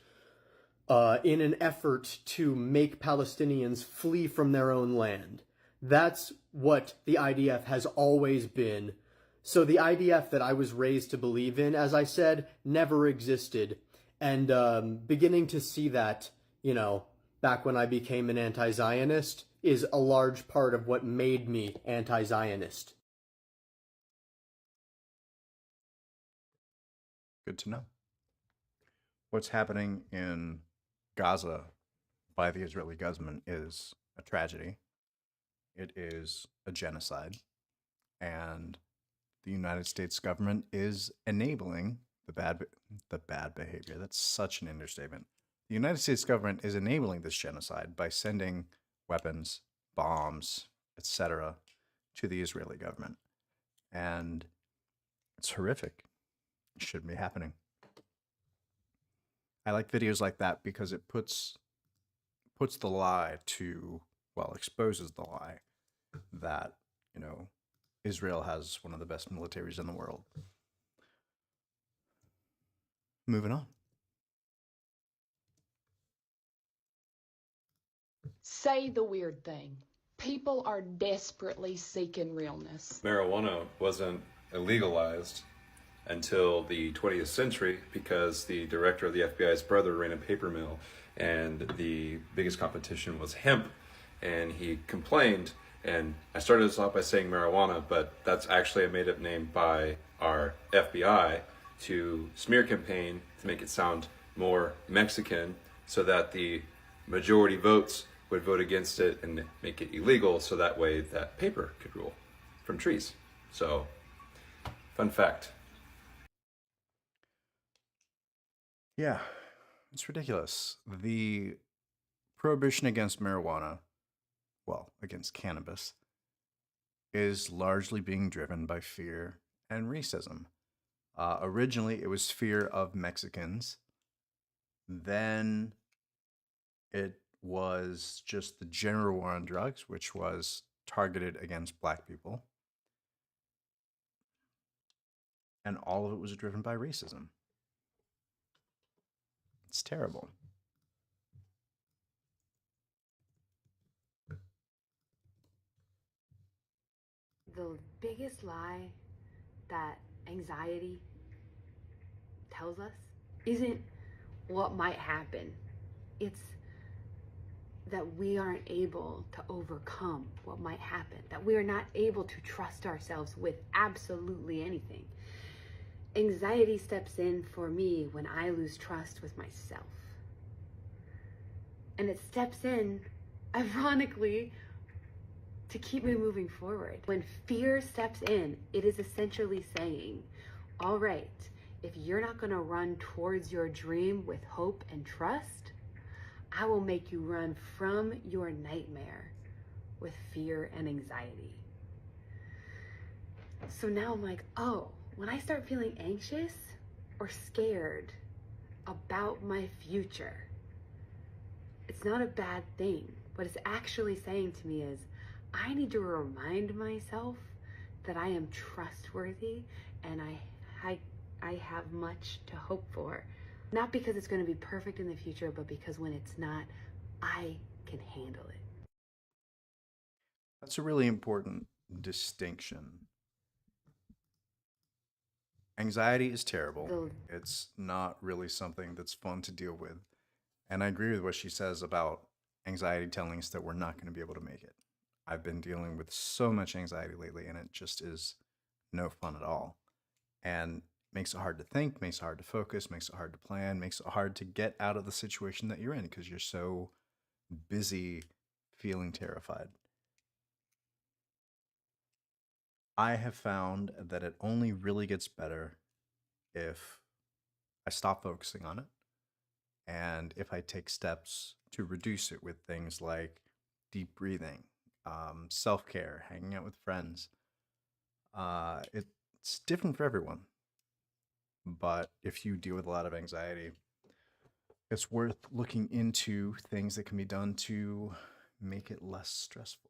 in an effort to make Palestinians flee from their own land. That's what the IDF has always been. So the IDF that I was raised to believe in, as I said, never existed. And beginning to see that, you know, back when I became an anti-Zionist, is a large part of what made me anti-Zionist. Good to know. What's happening in Gaza by the Israeli government is a tragedy. It is a genocide. And the United States government is enabling the bad behavior. That's such an understatement. The United States government is enabling this genocide by sending weapons, bombs, etc. to the Israeli government. And it's horrific. It shouldn't be happening. I like videos like that because it puts the lie to, well, exposes the lie that, you know, Israel has one of the best militaries in the world. Moving on. Say the weird thing. People are desperately seeking realness. Marijuana wasn't illegalized until the 20th century because the director of the FBI's brother ran a paper mill, and the biggest competition was hemp, and he complained. And I started this off by saying marijuana, but that's actually a made-up name by our FBI to smear campaign to make it sound more Mexican, so that the majority votes would vote against it and make it illegal, so that way that paper could rule from trees. So, fun fact. Yeah, it's ridiculous. The prohibition against marijuana, well, against cannabis, is largely being driven by fear and racism. Originally, it was fear of Mexicans. Then it was just the general war on drugs, which was targeted against black people. And all of it was driven by racism. It's terrible. The biggest lie that anxiety tells us isn't what might happen. It's that we aren't able to overcome what might happen, that we are not able to trust ourselves with absolutely anything. Anxiety steps in for me when I lose trust with myself. And it steps in, ironically, to keep me moving forward. When fear steps in, it is essentially saying, all right, if you're not gonna run towards your dream with hope and trust, I will make you run from your nightmare with fear and anxiety. So now I'm like, oh, when I start feeling anxious or scared about my future, it's not a bad thing. What it's actually saying to me is, I need to remind myself that I am trustworthy and I have much to hope for. Not because it's going to be perfect in the future, but because when it's not, I can handle it. That's a really important distinction. Anxiety is terrible. It's not really something that's fun to deal with. And I agree with what she says about anxiety telling us that we're not going to be able to make it. I've been dealing with so much anxiety lately, and it just is no fun at all. And makes it hard to think, makes it hard to focus, makes it hard to plan, makes it hard to get out of the situation that you're in because you're so busy feeling terrified. I have found that it only really gets better if I stop focusing on it and if I take steps to reduce it with things like deep breathing, self-care, hanging out with friends. It's different for everyone. But if you deal with a lot of anxiety, it's worth looking into things that can be done to make it less stressful.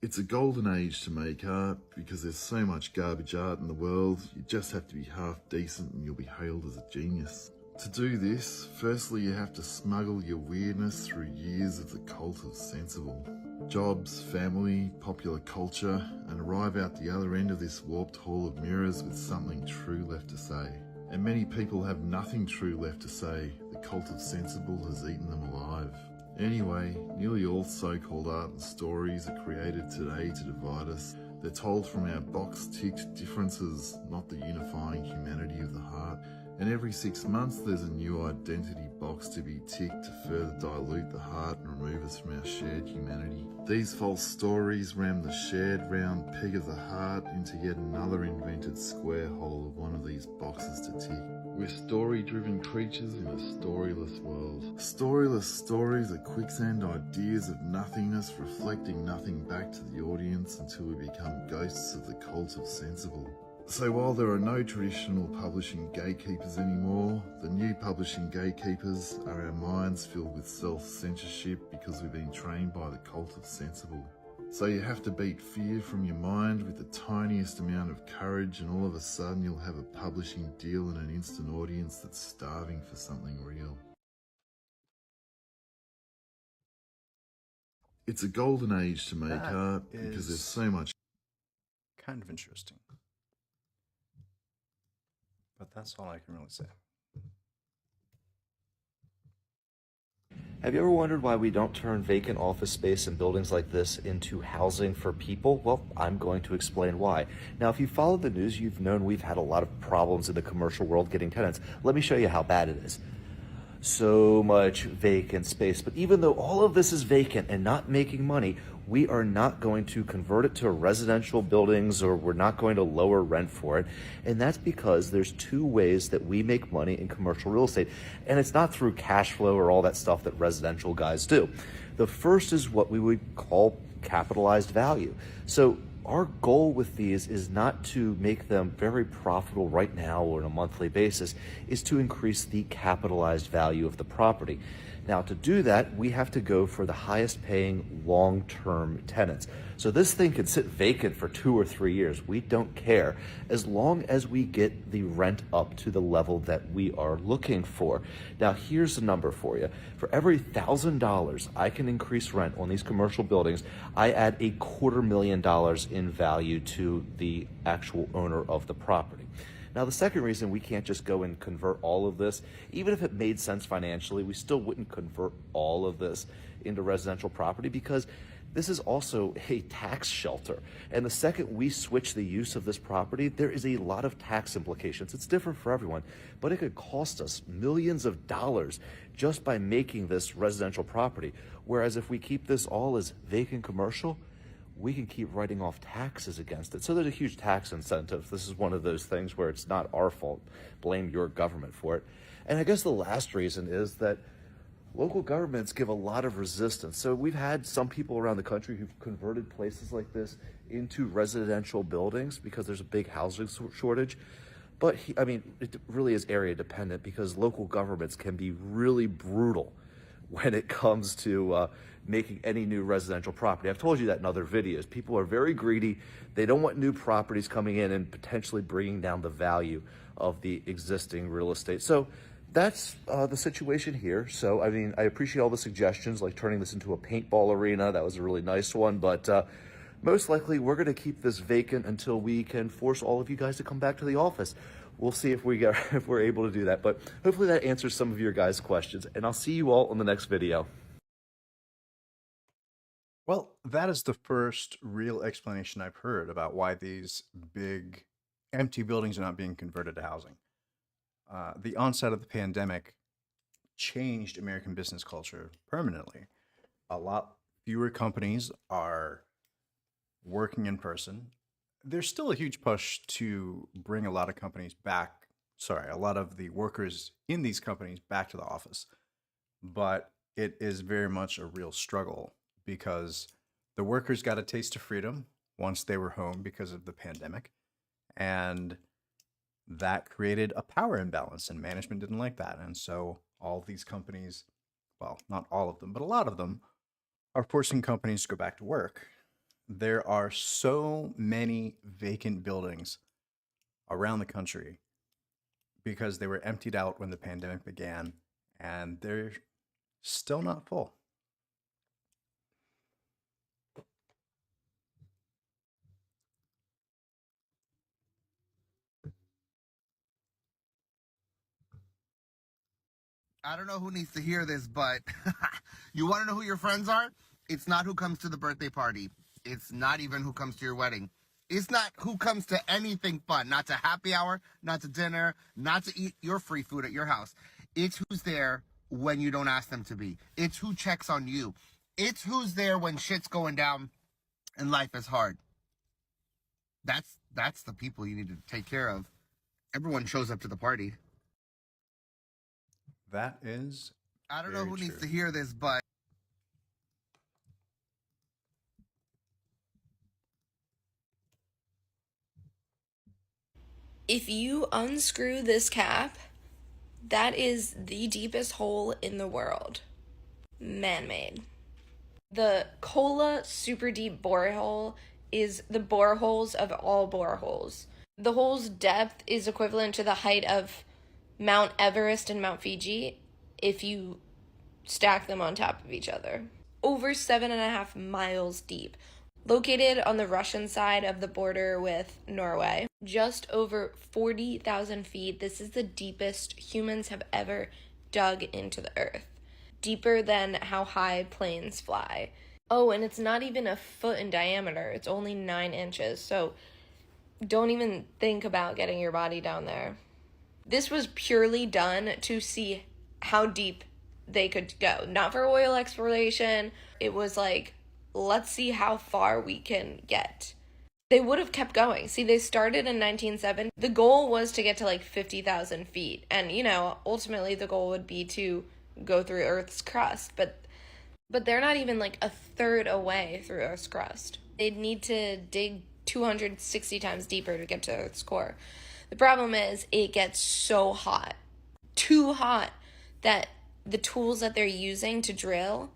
It's a golden age to make art because there's so much garbage art in the world. You just have to be half decent and you'll be hailed as a genius. To do this, firstly you have to smuggle your weirdness through years of the cult of sensible. Jobs, family, popular culture, and arrive out the other end of this warped hall of mirrors with something true left to say. And many people have nothing true left to say. The cult of sensible has eaten them alive. Anyway, nearly all so-called art and stories are created today to divide us. They're told from our box-ticked differences, not the unifying humanity of the heart. And every 6 months there's a new identity box to be ticked to further dilute the heart and remove us from our shared humanity. These false stories ram the shared round peg of the heart into yet another invented square hole of one of these boxes to tick. We're story-driven creatures in a storyless world. Storyless stories are quicksand ideas of nothingness reflecting nothing back to the audience until we become ghosts of the cult of sensible. So while there are no traditional publishing gatekeepers anymore, the new publishing gatekeepers are our minds filled with self-censorship because we've been trained by the cult of sensible. So you have to beat fear from your mind with the tiniest amount of courage, and all of a sudden you'll have a publishing deal and an instant audience that's starving for something real. It's a golden age to make That art because there's is so much. Kind of interesting. But that's all I can really say. Have you ever wondered why we don't turn vacant office space in buildings like this into housing for people? Well, I'm going to explain why. Now, if you follow the news, you've known we've had a lot of problems in the commercial world getting tenants. Let me show you how bad it is. So much vacant space. But even though all of this is vacant and not making money, we are not going to convert it to residential buildings, or we're not going to lower rent for it. And that's because there's two ways that we make money in commercial real estate. And it's not through cash flow or all that stuff that residential guys do. The first is what we would call capitalized value. So our goal with these is not to make them very profitable right now or on a monthly basis, is to increase the capitalized value of the property. Now, to do that, we have to go for the highest paying long-term tenants. So this thing can sit vacant for 2 or 3 years. We don't care, as long as we get the rent up to the level that we are looking for. Now, here's the number for you. For every $1,000 I can increase rent on these commercial buildings, I add $250,000 in value to the actual owner of the property. Now, the second reason we can't just go and convert all of this, even if it made sense financially, we still wouldn't convert all of this into residential property because this is also a tax shelter. And the second we switch the use of this property, there is a lot of tax implications. It's different for everyone, but it could cost us millions of dollars just by making this residential property. Whereas if we keep this all as vacant commercial, we can keep writing off taxes against it. So there's a huge tax incentive. This is one of those things where it's not our fault. Blame your government for it. And I guess the last reason is that local governments give a lot of resistance. So we've had some people around the country who've converted places like this into residential buildings because there's a big housing shortage. But I mean, it really is area dependent because local governments can be really brutal when it comes to making any new residential property. I've told you that in other videos. People are very greedy. They don't want new properties coming in and potentially bringing down the value of the existing real estate. So that's the situation here. So, I mean, I appreciate all the suggestions, like turning this into a paintball arena. That was a really nice one. But most likely, we're going to keep this vacant until we can force all of you guys to come back to the office. We'll see if we're able to do that. But hopefully that answers some of your guys' questions. And I'll see you all on the next video. Well, that is the first real explanation I've heard about why these big empty buildings are not being converted to housing. The onset of the pandemic changed American business culture permanently. A lot fewer companies are working in person. There's still a huge push to bring a lot of companies back, a lot of the workers in these companies back to the office. But it is very much a real struggle because the workers got a taste of freedom once they were home because of the pandemic. And that created a power imbalance, and management didn't like that. And so all of these companies, well, not all of them, but a lot of them are forcing companies to go back to work. There are so many vacant buildings around the country because they were emptied out when the pandemic began, and they're still not full. I don't know who needs to hear this, but you want to know who your friends are? It's not who comes to the birthday party. It's not even who comes to your wedding. It's not who comes to anything fun, not to happy hour, not to dinner, not to eat your free food at your house. It's who's there when you don't ask them to be. It's who checks on you. It's who's there when shit's going down and life is hard. That's the people you need to take care of. Everyone shows up to the party. That is I don't know who needs to hear this, but if you unscrew this cap, that is the deepest hole in the world. Man-made. The Kola Super Deep Borehole is the boreholes of all boreholes. The hole's depth is equivalent to the height of Mount Everest and Mount Fiji if you stack them on top of each other. Over 7.5 miles deep. Located on the Russian side of the border with Norway, just over 40,000 feet, this is the deepest humans have ever dug into the earth. Deeper than how high planes fly. Oh, and it's not even a foot in diameter. It's only 9 inches, so don't even think about getting your body down there. This was purely done to see how deep they could go. Not for oil exploration. It was like, let's see how far we can get. They would have kept going. See, they started in 1970. The goal was to get to like 50,000 feet. And, you know, ultimately the goal would be to go through Earth's crust. But they're not even like a third away through Earth's crust. They'd need to dig 260 times deeper to get to Earth's core. The problem is it gets so hot, too hot, that the tools that they're using to drill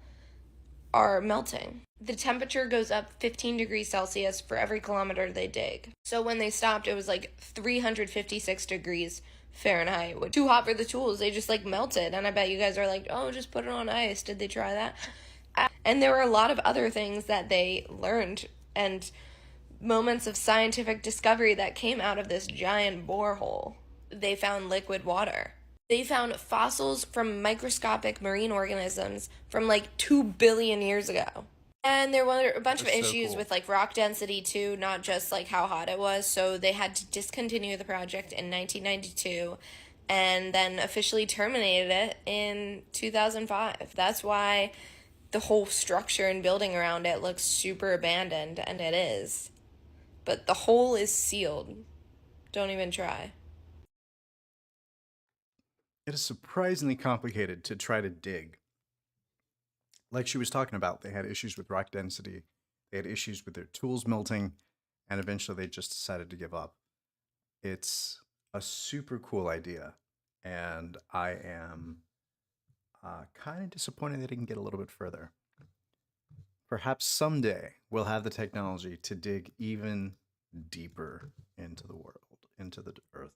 are melting. The temperature goes up 15 degrees Celsius for every kilometer they dig. So when they stopped, it was like 356 degrees Fahrenheit. Too hot for the tools. They just like melted. And I bet you guys are like, oh, just put it on ice. Did they try that? And there were a lot of other things that they learned. And moments of scientific discovery that came out of this giant borehole. They found liquid water. They found fossils from microscopic marine organisms from like 2 billion years ago. And there were a bunch of That's so issues cool. with like rock density too, not just like how hot it was. So they had to discontinue the project in 1992 and then officially terminated it in 2005. That's why the whole structure and building around it looks super abandoned, and it is. But the hole is sealed. Don't even try. It is surprisingly complicated to try to dig. Like she was talking about, they had issues with rock density, they had issues with their tools melting, and eventually they just decided to give up. It's a super cool idea, and I am kind of disappointed they didn't get a little bit further. Perhaps someday we'll have the technology to dig even deeper into the world, into the earth.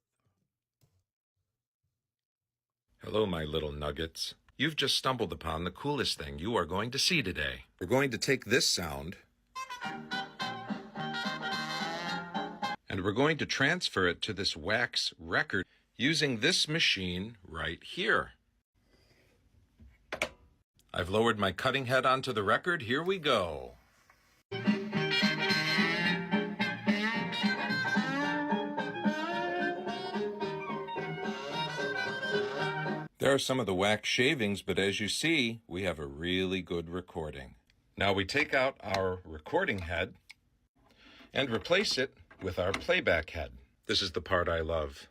Hello, my little nuggets. You've just stumbled upon the coolest thing you are going to see today. We're going to take this sound and we're going to transfer it to this wax record using this machine right here. I've lowered my cutting head onto the record. Here we go. There are some of the wax shavings, but as you see, we have a really good recording. Now we take out our recording head and replace it with our playback head. This is the part I love.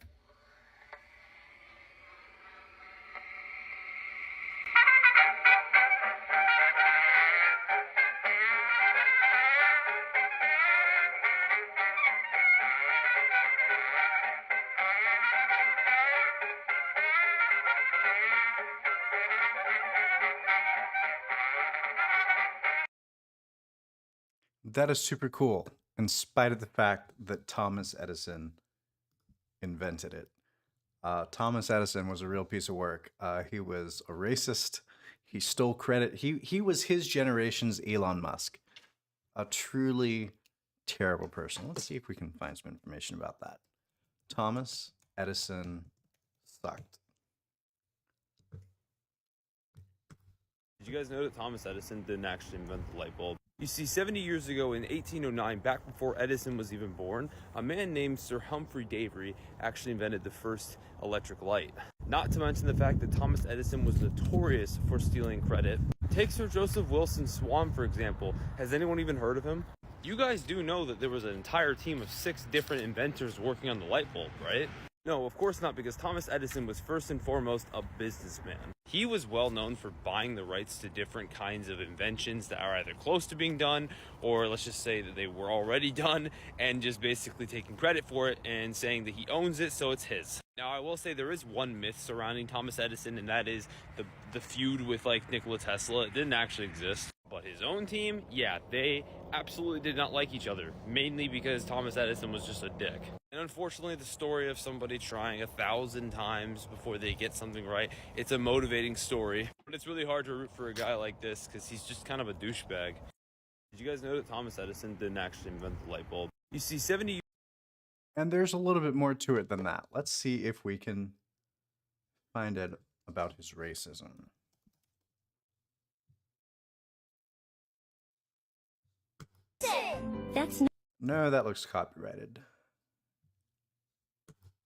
That is super cool, in spite of the fact that Thomas Edison invented it. Thomas Edison was a real piece of work. He was a racist. He stole credit. He was his generation's Elon Musk. A truly terrible person. Let's see if we can find some information about that. Thomas Edison sucked. Did you guys know that Thomas Edison didn't actually invent the light bulb? You see, 70 years ago in 1809, back before Edison was even born, a man named Sir Humphrey Davy actually invented the first electric light. Not to mention the fact that Thomas Edison was notorious for stealing credit. Take Sir Joseph Wilson Swan, for example. Has anyone even heard of him? You guys do know that there was an entire team of 6 different inventors working on the light bulb, right? No, of course not, because Thomas Edison was first and foremost a businessman. He was well known for buying the rights to different kinds of inventions that are either close to being done, or let's just say that they were already done, and just basically taking credit for it and saying that he owns it, so it's his. Now, I will say there is one myth surrounding Thomas Edison, and that is the feud with like Nikola Tesla. It didn't actually exist. But his own team, yeah, they absolutely did not like each other, mainly because Thomas Edison was just a dick. And unfortunately, the story of somebody trying 1,000 times before they get something right, it's a motivating story. But it's really hard to root for a guy like this because he's just kind of a douchebag. Did you guys know that Thomas Edison didn't actually invent the light bulb? You see, 70... And there's a little bit more to it than that. Let's see if we can find out about his racism. No, that looks copyrighted.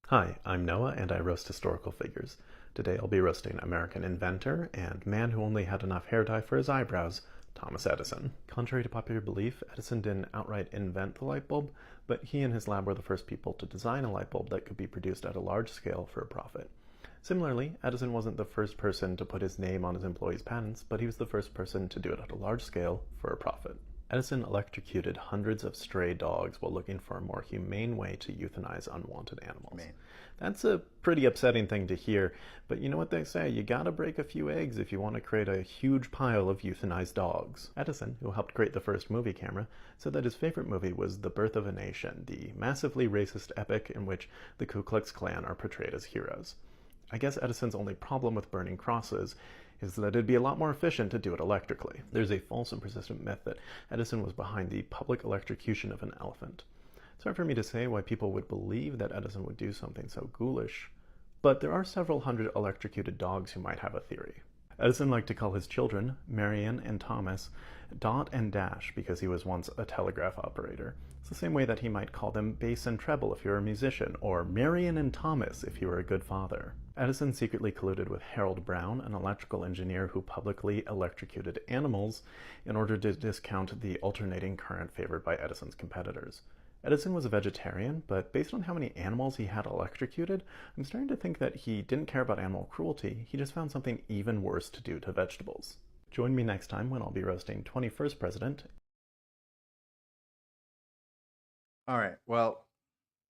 Hi, I'm Noah and I roast historical figures. Today I'll be roasting American inventor and man who only had enough hair dye for his eyebrows, Thomas Edison. Contrary to popular belief, Edison didn't outright invent the light bulb, but he and his lab were the first people to design a light bulb that could be produced at a large scale for a profit. Similarly, Edison wasn't the first person to put his name on his employees' patents, but he was the first person to do it at a large scale for a profit. Edison electrocuted hundreds of stray dogs while looking for a more humane way to euthanize unwanted animals. That's a pretty upsetting thing to hear, but you know what they say, you gotta break a few eggs if you want to create a huge pile of euthanized dogs. Edison, who helped create the first movie camera, said that his favorite movie was The Birth of a Nation, the massively racist epic in which the Ku Klux Klan are portrayed as heroes. I guess Edison's only problem with burning crosses is that it'd be a lot more efficient to do it electrically. There's a false and persistent myth that Edison was behind the public electrocution of an elephant. It's hard for me to say why people would believe that Edison would do something so ghoulish, but there are several hundred electrocuted dogs who might have a theory. Edison liked to call his children, Marion and Thomas, Dot and Dash because he was once a telegraph operator. It's the same way that he might call them bass and treble if you were a musician, or Marion and Thomas if you were a good father. Edison secretly colluded with Harold Brown, an electrical engineer who publicly electrocuted animals in order to discount the alternating current favored by Edison's competitors. Edison was a vegetarian, but based on how many animals he had electrocuted, I'm starting to think that he didn't care about animal cruelty, he just found something even worse to do to vegetables. Join me next time when I'll be roasting 21st President. All right, well,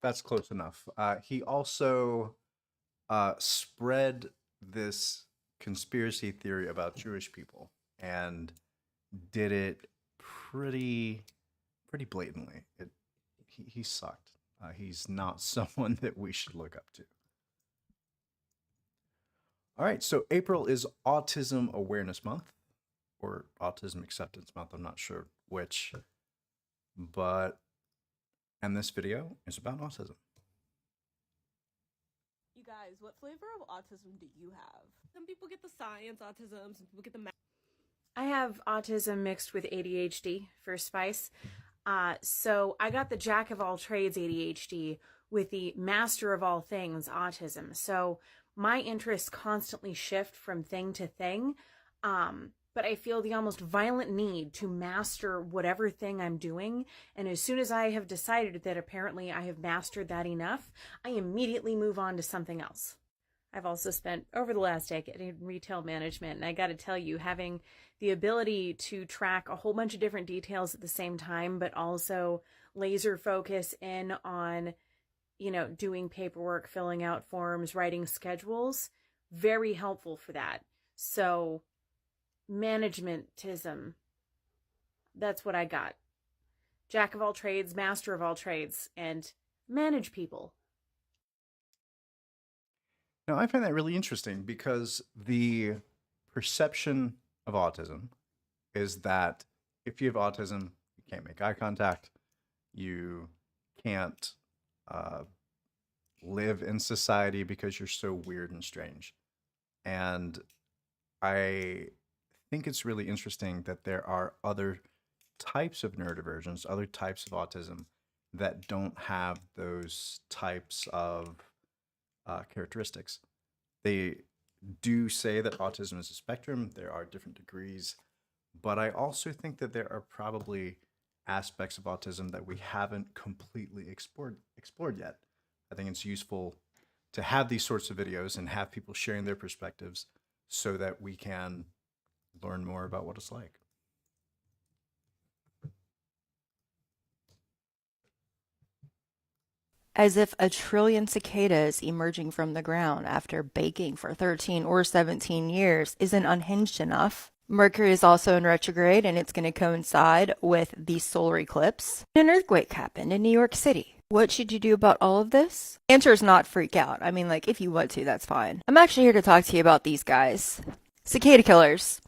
that's close enough. He also spread this conspiracy theory about Jewish people and did it pretty blatantly. He sucked. He's not someone that we should look up to. All right, so April is Autism Awareness Month, or Autism Acceptance Month, I'm not sure which, and this video is about autism. You guys, what flavor of autism do you have? Some people get the science autism, some people get the math. I have autism mixed with ADHD for spice. So I got the jack of all trades ADHD with the master of all things autism. So my interests constantly shift from thing to thing. But I feel the almost violent need to master whatever thing I'm doing. And as soon as I have decided that apparently I have mastered that enough, I immediately move on to something else. I've also spent over the last decade in retail management, and I got to tell you, having the ability to track a whole bunch of different details at the same time, but also laser focus in on, doing paperwork, filling out forms, writing schedules, very helpful for that. So managementism, that's what I got. Jack of all trades, master of all trades, and manage people. Now, I find that really interesting because the perception of autism is that if you have autism, you can't make eye contact, you can't live in society because you're so weird and strange. And I think it's really interesting that there are other types of neurodivergence, other types of autism that don't have those types of characteristics. They do say that autism is a spectrum. There are different degrees, but I also think that there are probably aspects of autism that we haven't completely explored yet. I think it's useful to have these sorts of videos and have people sharing their perspectives so that we can learn more about what it's like. As if a trillion cicadas emerging from the ground after baking for 13 or 17 years isn't unhinged enough. Mercury is also in retrograde, and it's going to coincide with the solar eclipse. An earthquake happened in New York City. What should you do about all of this? Answer is not freak out. I mean, if you want to, that's fine. I'm actually here to talk to you about these guys. Cicada killers.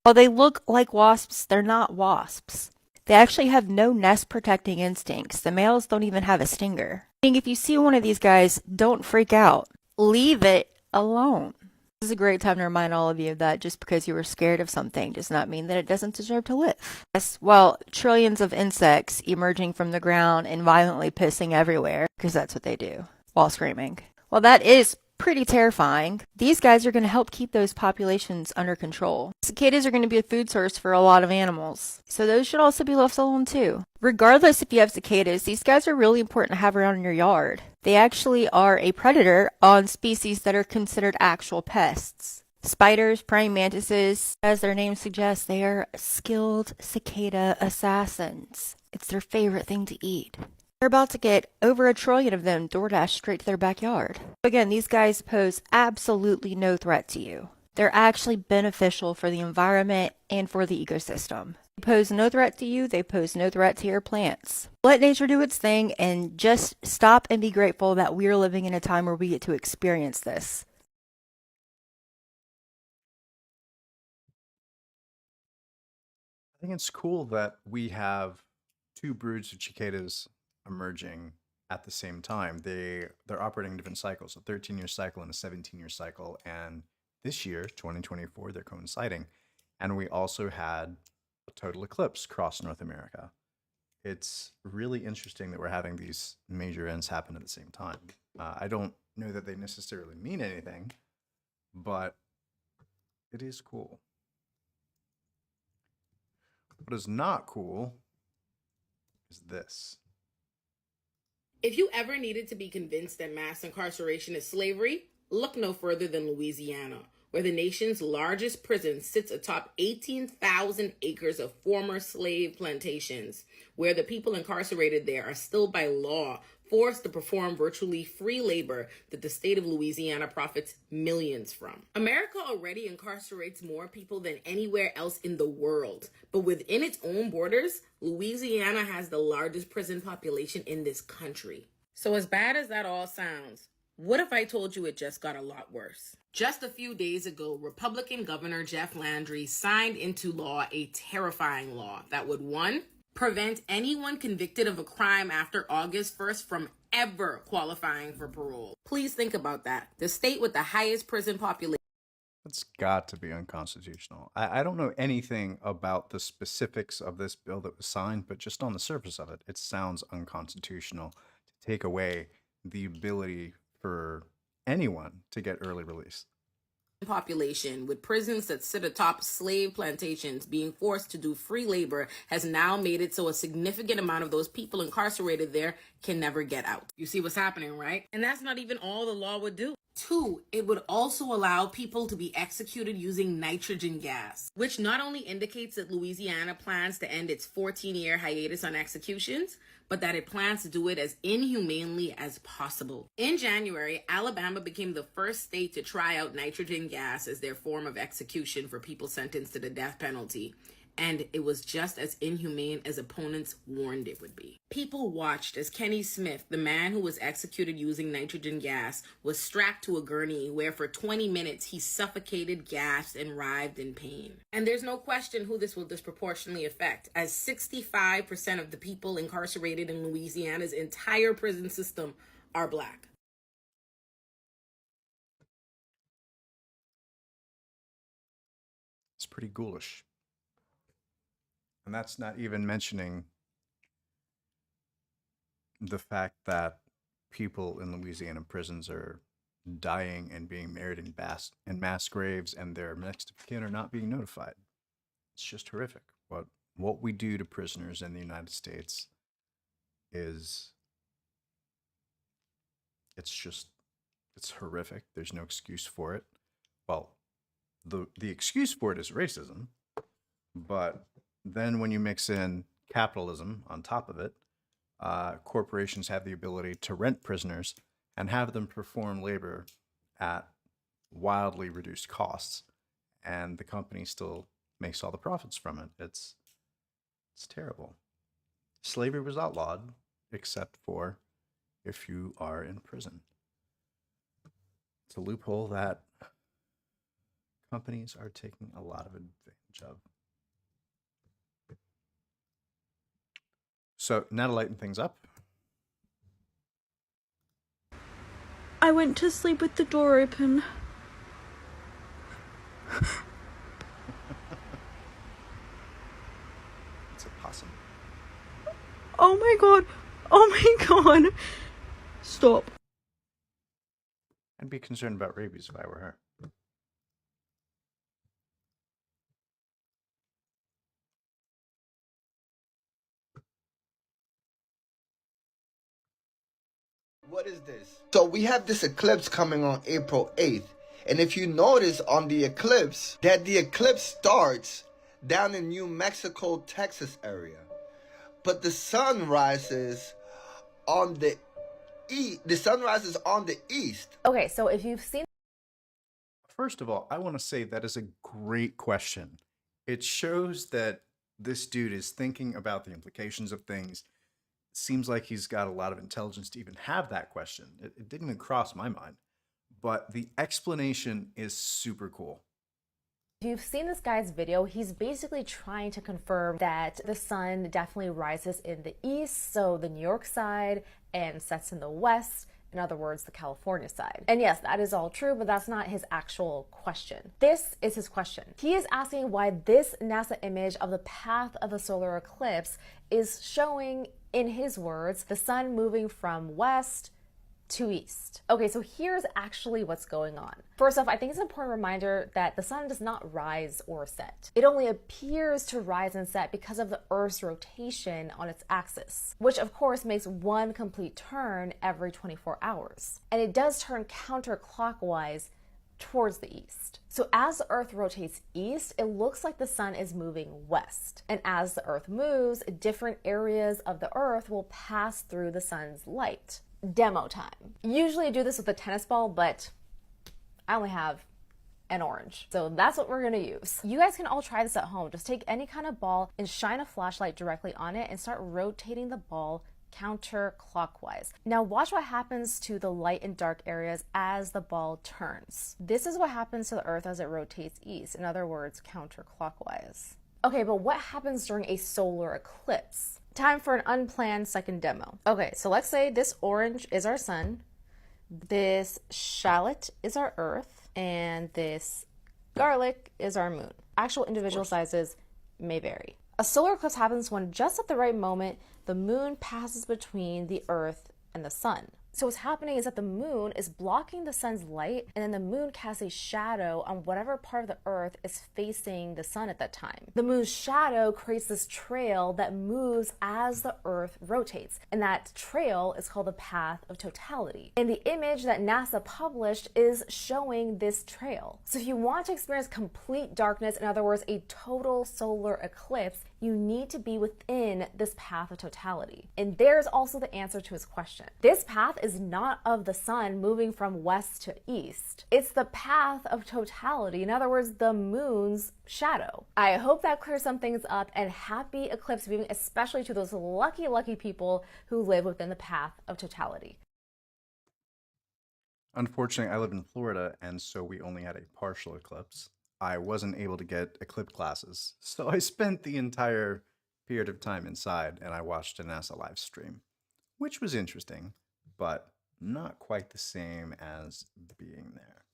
While they look like wasps, they're not wasps. They actually have no nest protecting instincts. The males don't even have a stinger. If you see one of these guys, don't freak out. Leave it alone. This is a great time to remind all of you that just because you were scared of something does not mean that it doesn't deserve to live. Yes, well, trillions of insects emerging from the ground and violently pissing everywhere, because that's what they do, while screaming. Well, that is pretty terrifying. These guys are going to help keep those populations under control. Cicadas are going to be a food source for a lot of animals, so those should also be left alone too. Regardless if you have cicadas, these guys are really important to have around in your yard. They actually are a predator on species that are considered actual pests. Spiders, praying mantises, as their name suggests, they are skilled cicada assassins. It's their favorite thing to eat. They're about to get over 1 trillion of them DoorDash straight to their backyard. Again, these guys pose absolutely no threat to you. They're actually beneficial for the environment and for the ecosystem. They pose no threat to you, they pose no threat to your plants. Let nature do its thing and just stop and be grateful that we're living in a time where we get to experience this. think it's cool that we have two broods of cicadas emerging at the same time. They're operating in different cycles, a 13-year cycle and a 17-year cycle. And this year, 2024, they're coinciding. And we also had a total eclipse cross North America. It's really interesting that we're having these major events happen at the same time. I don't know that they necessarily mean anything, but it is cool. What is not cool is this. If you ever needed to be convinced that mass incarceration is slavery, look no further than Louisiana, where the nation's largest prison sits atop 18,000 acres of former slave plantations, where the people incarcerated there are still by law forced to perform virtually free labor that the state of Louisiana profits millions from. America already incarcerates more people than anywhere else in the world, but within its own borders, Louisiana has the largest prison population in this country. So as bad as that all sounds, what if I told you it just got a lot worse? Just a few days ago, Republican Governor Jeff Landry signed into law a terrifying law that would, 1, prevent anyone convicted of a crime after August 1st from ever qualifying for parole. Please think about that. The state with the highest prison population. It's got to be unconstitutional. I don't know anything about the specifics of this bill that was signed, but just on the surface of it, it sounds unconstitutional to take away the ability for anyone to get early release. Population with prisons that sit atop slave plantations being forced to do free labor has now made it so a significant amount of those people incarcerated there can never get out. You see what's happening, right? And that's not even all the law would do. 2, it would also allow people to be executed using nitrogen gas, which not only indicates that Louisiana plans to end its 14-year hiatus on executions, but that it plans to do it as inhumanely as possible. In January, Alabama became the first state to try out nitrogen gas as their form of execution for people sentenced to the death penalty. And it was just as inhumane as opponents warned it would be. People watched as Kenny Smith, the man who was executed using nitrogen gas, was strapped to a gurney where for 20 minutes he suffocated, gasped, and writhed in pain. And there's no question who this will disproportionately affect, as 65% of the people incarcerated in Louisiana's entire prison system are Black. It's pretty ghoulish. And that's not even mentioning the fact that people in Louisiana prisons are dying and being buried in mass graves, and their next of kin are not being notified. It's just horrific. What we do to prisoners in the United States is, it's horrific. There's no excuse for it. Well, the excuse for it is racism, but then when you mix in capitalism on top of it, corporations have the ability to rent prisoners and have them perform labor at wildly reduced costs, and the company still makes all the profits from it. It's terrible. Slavery was outlawed, except for if you are in prison. It's a loophole that companies are taking a lot of advantage of. So now to lighten things up. I went to sleep with the door open. It's a possum. Oh my god. Oh my god. Stop. I'd be concerned about rabies if I were her. What is this? So we have this eclipse coming on April 8th. And if you notice on the eclipse, that the eclipse starts down in New Mexico, Texas area. But the sun rises on the east. The sun rises on the east. Okay, so if you've seen... First of all, I want to say that is a great question. It shows that this dude is thinking about the implications of things. Seems like he's got a lot of intelligence to even have that question. It didn't even cross my mind. But the explanation is super cool. If you've seen this guy's video, he's basically trying to confirm that the sun definitely rises in the east, so the New York side, and sets in the west, in other words, the California side. And yes, that is all true, but that's not his actual question. This is his question. He is asking why this NASA image of the path of a solar eclipse is showing, in his words, the sun moving from west to east. Okay, so here's actually what's going on. First off, I think it's an important reminder that the sun does not rise or set. It only appears to rise and set because of the Earth's rotation on its axis, which of course makes one complete turn every 24 hours. And it does turn counterclockwise towards the east. So as the Earth rotates east, it looks like the sun is moving west. And as the Earth moves, different areas of the Earth will pass through the sun's light. Demo time. Usually I do this with a tennis ball, but I only have an orange. So that's what we're gonna use. You guys can all try this at home. Just take any kind of ball and shine a flashlight directly on it and start rotating the ball counterclockwise. Now watch what happens to the light and dark areas as the ball turns. This is what happens to the Earth as it rotates east, in other words, counterclockwise. Okay, but what happens during a solar eclipse? Time for an unplanned second demo. Okay, so let's say this orange is our sun, this shallot is our Earth, and this garlic is our moon. Actual individual sizes may vary. A solar eclipse happens when just at the right moment, the moon passes between the Earth and the sun. So what's happening is that the moon is blocking the sun's light, and then the moon casts a shadow on whatever part of the Earth is facing the sun at that time. The moon's shadow creates this trail that moves as the Earth rotates, and that trail is called the path of totality. And the image that NASA published is showing this trail. So if you want to experience complete darkness, in other words, a total solar eclipse, you need to be within this path of totality. And there's also the answer to his question. This path is not of the sun moving from west to east. It's the path of totality, in other words, the moon's shadow. I hope that clears some things up, and happy eclipse viewing, especially to those lucky people who live within the path of totality. Unfortunately, I live in Florida, and so we only had a partial eclipse. I wasn't able to get eclipse classes, so I spent the entire period of time inside and I watched a NASA live stream, which was interesting, but not quite the same as being there.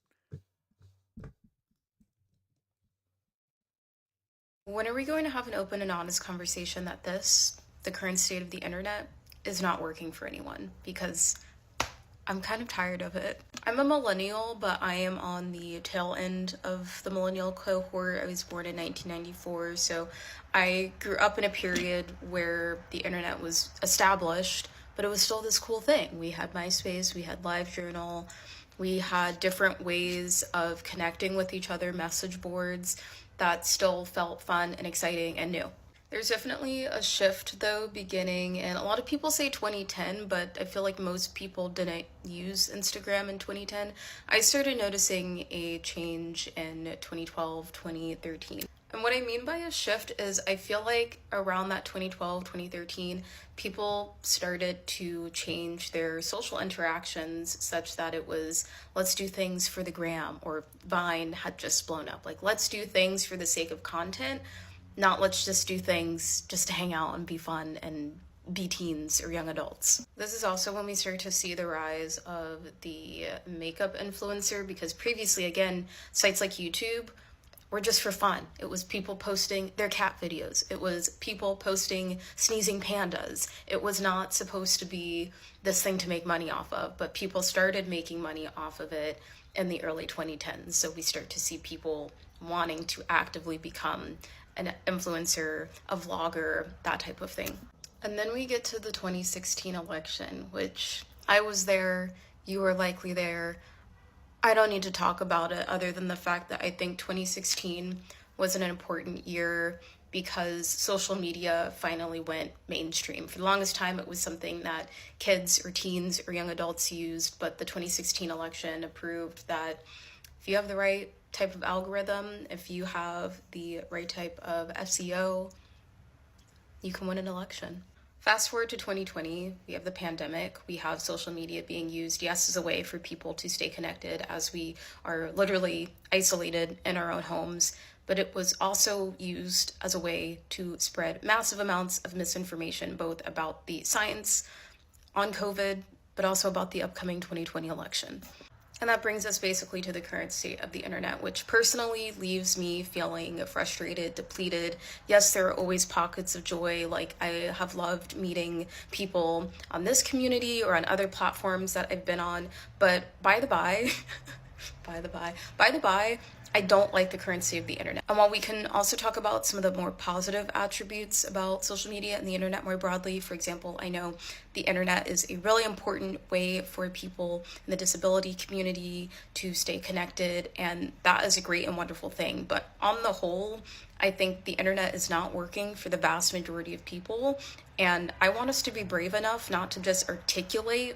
When are we going to have an open and honest conversation that the current state of the internet, is not working for anyone? Because I'm kind of tired of it. I'm a millennial, but I am on the tail end of the millennial cohort. I was born in 1994, so I grew up in a period where the internet was established, but it was still this cool thing. We had MySpace, we had LiveJournal, we had different ways of connecting with each other, message boards that still felt fun and exciting and new. There's definitely a shift though beginning, and a lot of people say 2010, but I feel like most people didn't use Instagram in 2010. I started noticing a change in 2012, 2013. And what I mean by a shift is I feel like around that 2012, 2013, people started to change their social interactions such that it was, let's do things for the gram, or Vine had just blown up. Like, let's do things for the sake of content, not let's just do things just to hang out and be fun and be teens or young adults. This is also when we start to see the rise of the makeup influencer, because previously, again, sites like YouTube were just for fun. It was people posting their cat videos. It was people posting sneezing pandas. It was not supposed to be this thing to make money off of, but people started making money off of it in the early 2010s. So we start to see people wanting to actively become an influencer, a vlogger, that type of thing. And then we get to the 2016 election, which I was there, you were likely there. I don't need to talk about it other than the fact that I think 2016 was an important year because social media finally went mainstream. For the longest time, it was something that kids or teens or young adults used, but the 2016 election proved that if you have the right type of algorithm, if you have the right type of SEO, you can win an election. Fast forward to 2020, we have the pandemic, we have social media being used, yes, as a way for people to stay connected as we are literally isolated in our own homes, but it was also used as a way to spread massive amounts of misinformation, both about the science on COVID, but also about the upcoming 2020 election. And that brings us basically to the current state of the internet, which personally leaves me feeling frustrated, depleted. Yes, there are always pockets of joy. Like, I have loved meeting people on this community or on other platforms that I've been on. But by the by, I don't like the current state of the internet. And while we can also talk about some of the more positive attributes about social media and the internet more broadly, for example, I know the internet is a really important way for people in the disability community to stay connected, and that is a great and wonderful thing. But on the whole, I think the internet is not working for the vast majority of people, and I want us to be brave enough not to just articulate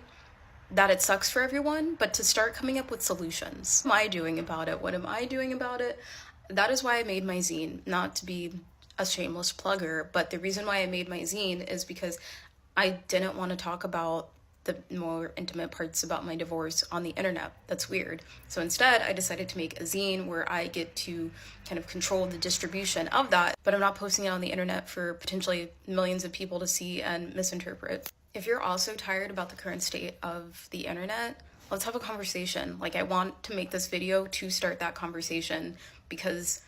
that it sucks for everyone, but to start coming up with solutions. What am I doing about it? What am I doing about it? That is why I made my zine, not to be a shameless plugger, but the reason why I made my zine is because I didn't want to talk about the more intimate parts about my divorce on the internet. That's weird. So instead, I decided to make a zine where I get to kind of control the distribution of that, but I'm not posting it on the internet for potentially millions of people to see and misinterpret. If you're also tired about the current state of the internet, let's have a conversation. Like, I want to make this video to start that conversation because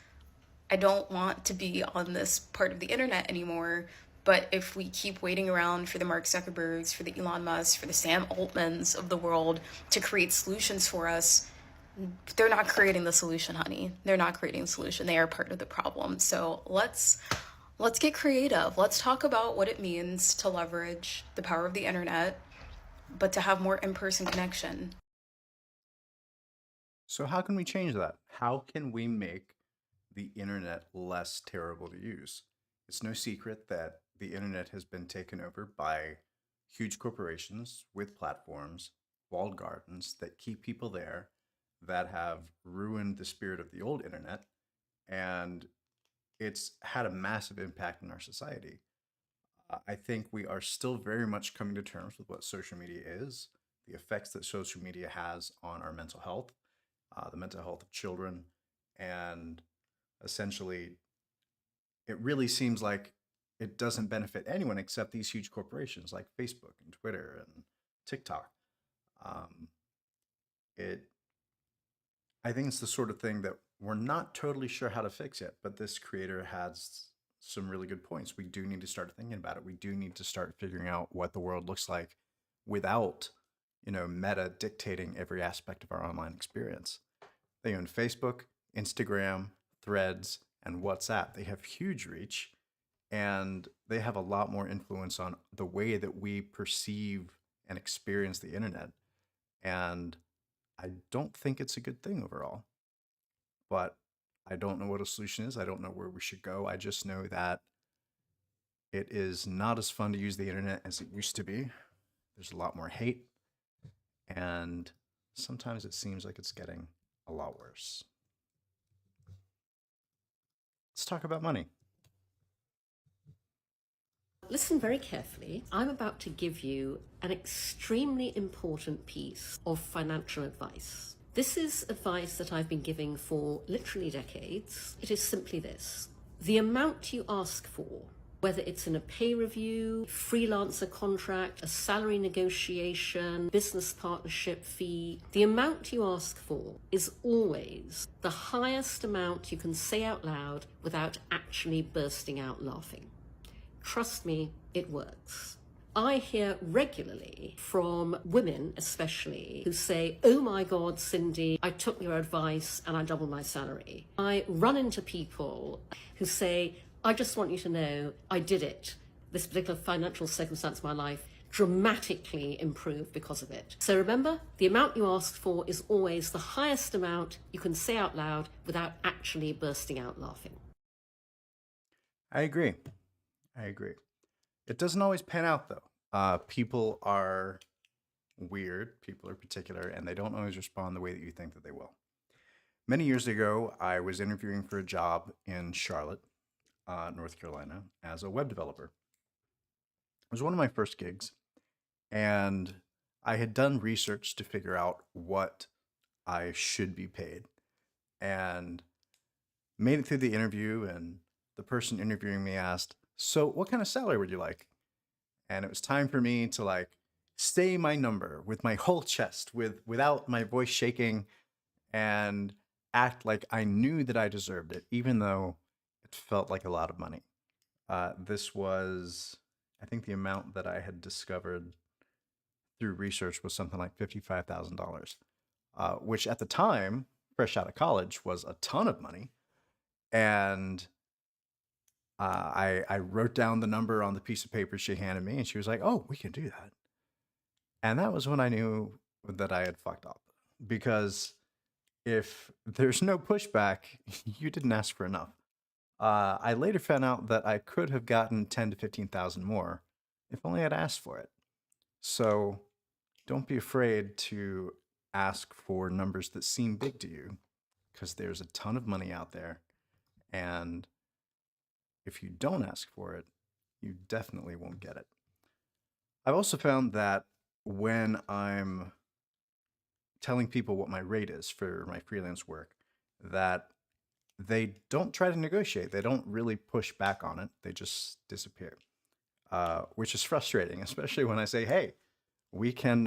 I don't want to be on this part of the internet anymore. But if we keep waiting around for the Mark Zuckerbergs, for the Elon Musks, for the Sam Altmans of the world to create solutions for us, they're not creating the solution, honey. They're not creating the solution. They are part of the problem. So let's get creative. Let's talk about what it means to leverage the power of the internet, but to have more in-person connection. So how can we change that? How can we make the internet less terrible to use? It's no secret that the internet has been taken over by huge corporations with platforms, walled gardens that keep people there, that have ruined the spirit of the old internet, and it's had a massive impact in our society. I think we are still very much coming to terms with what social media is, the effects that social media has on our mental health, the mental health of children, and essentially, it really seems like it doesn't benefit anyone except these huge corporations like Facebook and Twitter and TikTok. I think it's the sort of thing that we're not totally sure how to fix yet, but this creator has some really good points. We do need to start thinking about it. We do need to start figuring out what the world looks like without, Meta dictating every aspect of our online experience. They own Facebook, Instagram, Threads, and WhatsApp. They have huge reach, and they have a lot more influence on the way that we perceive and experience the internet. And I don't think it's a good thing overall. But I don't know what a solution is. I don't know where we should go. I just know that it is not as fun to use the internet as it used to be. There's a lot more hate, and sometimes it seems like it's getting a lot worse. Let's talk about money. Listen very carefully. I'm about to give you an extremely important piece of financial advice. This is advice that I've been giving for literally decades. It is simply this: the amount you ask for, whether it's in a pay review, freelancer contract, a salary negotiation, business partnership fee, the amount you ask for is always the highest amount you can say out loud without actually bursting out laughing. Trust me, it works. I hear regularly from women especially who say, "Oh my God, Cindy, I took your advice and I doubled my salary." I run into people who say, "I just want you to know I did it. This particular financial circumstance of my life dramatically improved because of it." So remember, the amount you ask for is always the highest amount you can say out loud without actually bursting out laughing. I agree. It doesn't always pan out, though. People are weird, people are particular, and they don't always respond the way that you think that they will. Many years ago, I was interviewing for a job in Charlotte, North Carolina, as a web developer. It was one of my first gigs, and I had done research to figure out what I should be paid. And made it through the interview, and the person interviewing me asked, "So, what kind of salary would you like?" And it was time for me to like say my number with my whole chest, without my voice shaking, and act like I knew that I deserved it, even though it felt like a lot of money. This was, I think, the amount that I had discovered through research was something like $55,000, which at the time, fresh out of college, was a ton of money. And I wrote down the number on the piece of paper she handed me, and she was like, "Oh, we can do that." And that was when I knew that I had fucked up. Because if there's no pushback, you didn't ask for enough. I later found out that I could have gotten 10 to 15,000 more if only I'd asked for it. So don't be afraid to ask for numbers that seem big to you, because there's a ton of money out there. And if you don't ask for it, you definitely won't get it. I've also found that when I'm telling people what my rate is for my freelance work, that they don't try to negotiate. They don't really push back on it. They just disappear, which is frustrating, especially when I say, "Hey, we can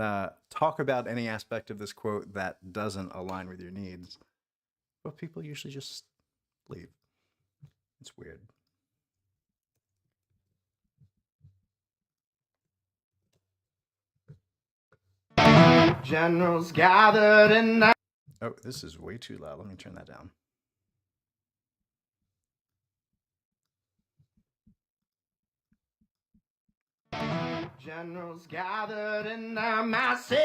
talk about any aspect of this quote that doesn't align with your needs." But people usually just leave. It's weird. Generals gathered in the... Oh, this is way too loud. Let me turn that down. Generals gathered in their masses.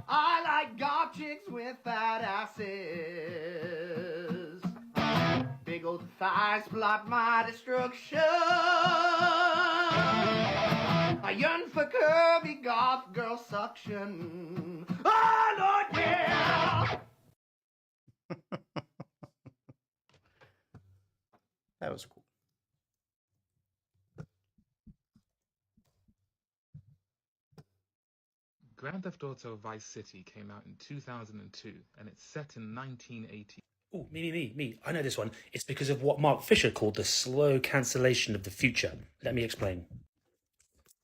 I like goth chicks with fat asses. Big old thighs blot my destruction. I yearn for curvy goth girl suction. Oh, Lord, yeah! That was cool. Grand Theft Auto Vice City came out in 2002, and it's set in 1980. Oh, me. I know this one. It's because of what Mark Fisher called the slow cancellation of the future. Let me explain.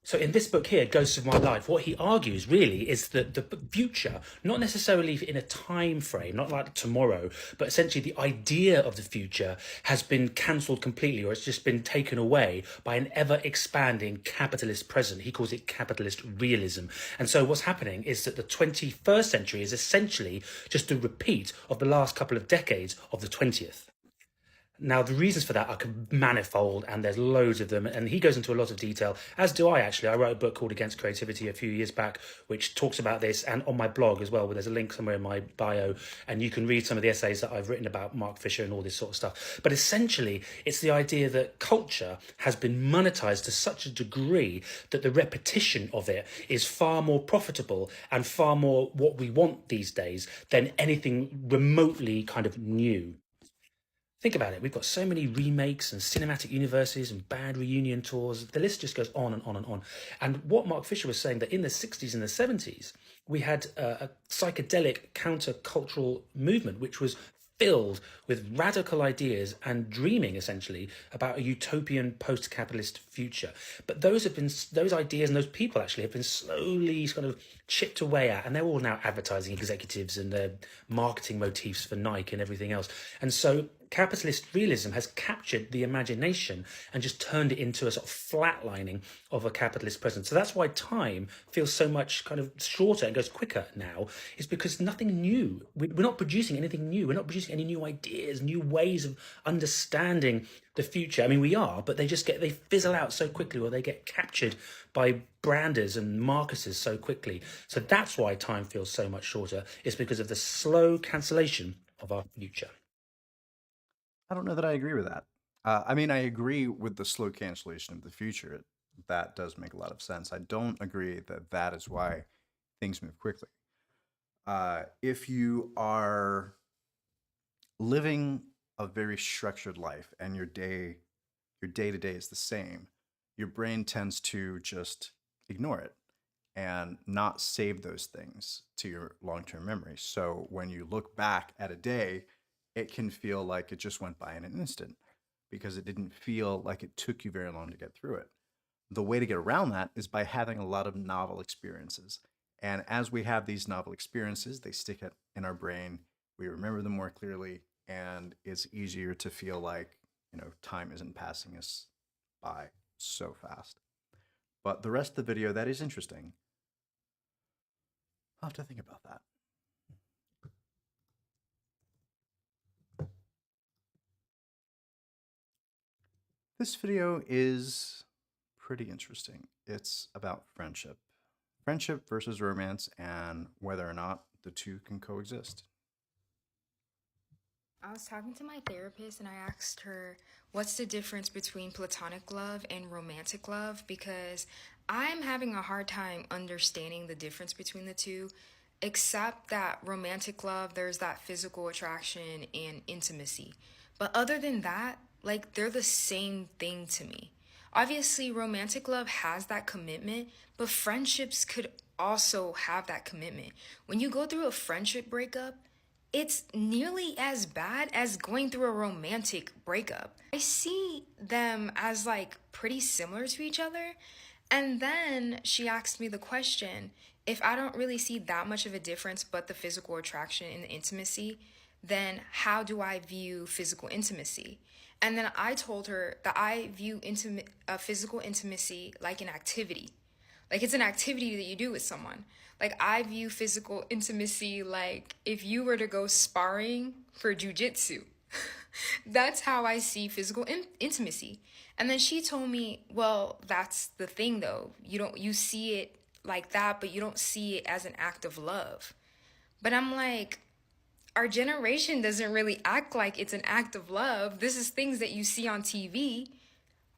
So in this book here, Ghosts of My Life, what he argues really is that the future, not necessarily in a time frame, not like tomorrow, but essentially the idea of the future has been cancelled completely, or it's just been taken away by an ever-expanding capitalist present. He calls it capitalist realism. And so what's happening is that the 21st century is essentially just a repeat of the last couple of decades of the 20th. Now, the reasons for that are manifold, and there's loads of them, and he goes into a lot of detail, as do I, actually. I wrote a book called Against Creativity a few years back, which talks about this, and on my blog as well, where there's a link somewhere in my bio, and you can read some of the essays that I've written about Mark Fisher and all this sort of stuff. But essentially, it's the idea that culture has been monetized to such a degree that the repetition of it is far more profitable and far more what we want these days than anything remotely kind of new. Think about it. We've got so many remakes and cinematic universes and bad reunion tours. The list just goes on and on and on. And what Mark Fisher was saying, that in the 60s and the 70s, we had a psychedelic countercultural movement, which was filled with radical ideas and dreaming, essentially, about a utopian post-capitalist future. But those ideas and those people actually have been slowly kind of chipped away at, and they're all now advertising executives and their marketing motifs for Nike and everything else. And so capitalist realism has captured the imagination and just turned it into a sort of flatlining of a capitalist present. So that's why time feels so much kind of shorter and goes quicker now, is because nothing new. We're not producing anything new. We're not producing any new ideas, new ways of understanding the future. I mean, we are, but they fizzle out so quickly, or they get captured by branders and marketers so quickly. So that's why time feels so much shorter. It's because of the slow cancellation of our future. I don't know that I agree with that. I mean, I agree with the slow cancellation of the future. That does make a lot of sense. I don't agree that that is why things move quickly. If you are living a very structured life and your day-to-day is the same, your brain tends to just ignore it. and not save those things to your long-term memory. So when you look back at a day, it can feel like it just went by in an instant because it didn't feel like it took you very long to get through it. The way to get around that is by having a lot of novel experiences. And as we have these novel experiences, they stick in our brain, we remember them more clearly, and it's easier to feel like, time isn't passing us by so fast. But the rest of the video, that is interesting. I'll have to think about that. This video is pretty interesting. It's about friendship. Friendship versus romance and whether or not the two can coexist. I was talking to my therapist and I asked her what's the difference between platonic love and romantic love, because I'm having a hard time understanding the difference between the two, except that romantic love, there's that physical attraction and intimacy. But other than that, like, they're the same thing to me. Obviously, romantic love has that commitment, but friendships could also have that commitment. When you go through a friendship breakup, it's nearly as bad as going through a romantic breakup. I see them as like pretty similar to each other. And then she asked me the question, if I don't really see that much of a difference but the physical attraction and the intimacy, then how do I view physical intimacy? And then I told her that I view physical intimacy like an activity. Like, it's an activity that you do with someone. Like, I view physical intimacy like if you were to go sparring for jujitsu. That's how I see physical intimacy. And then she told me, well, that's the thing though. You see it like that, but you don't see it as an act of love. But I'm like, our generation doesn't really act like it's an act of love. This is things that you see on TV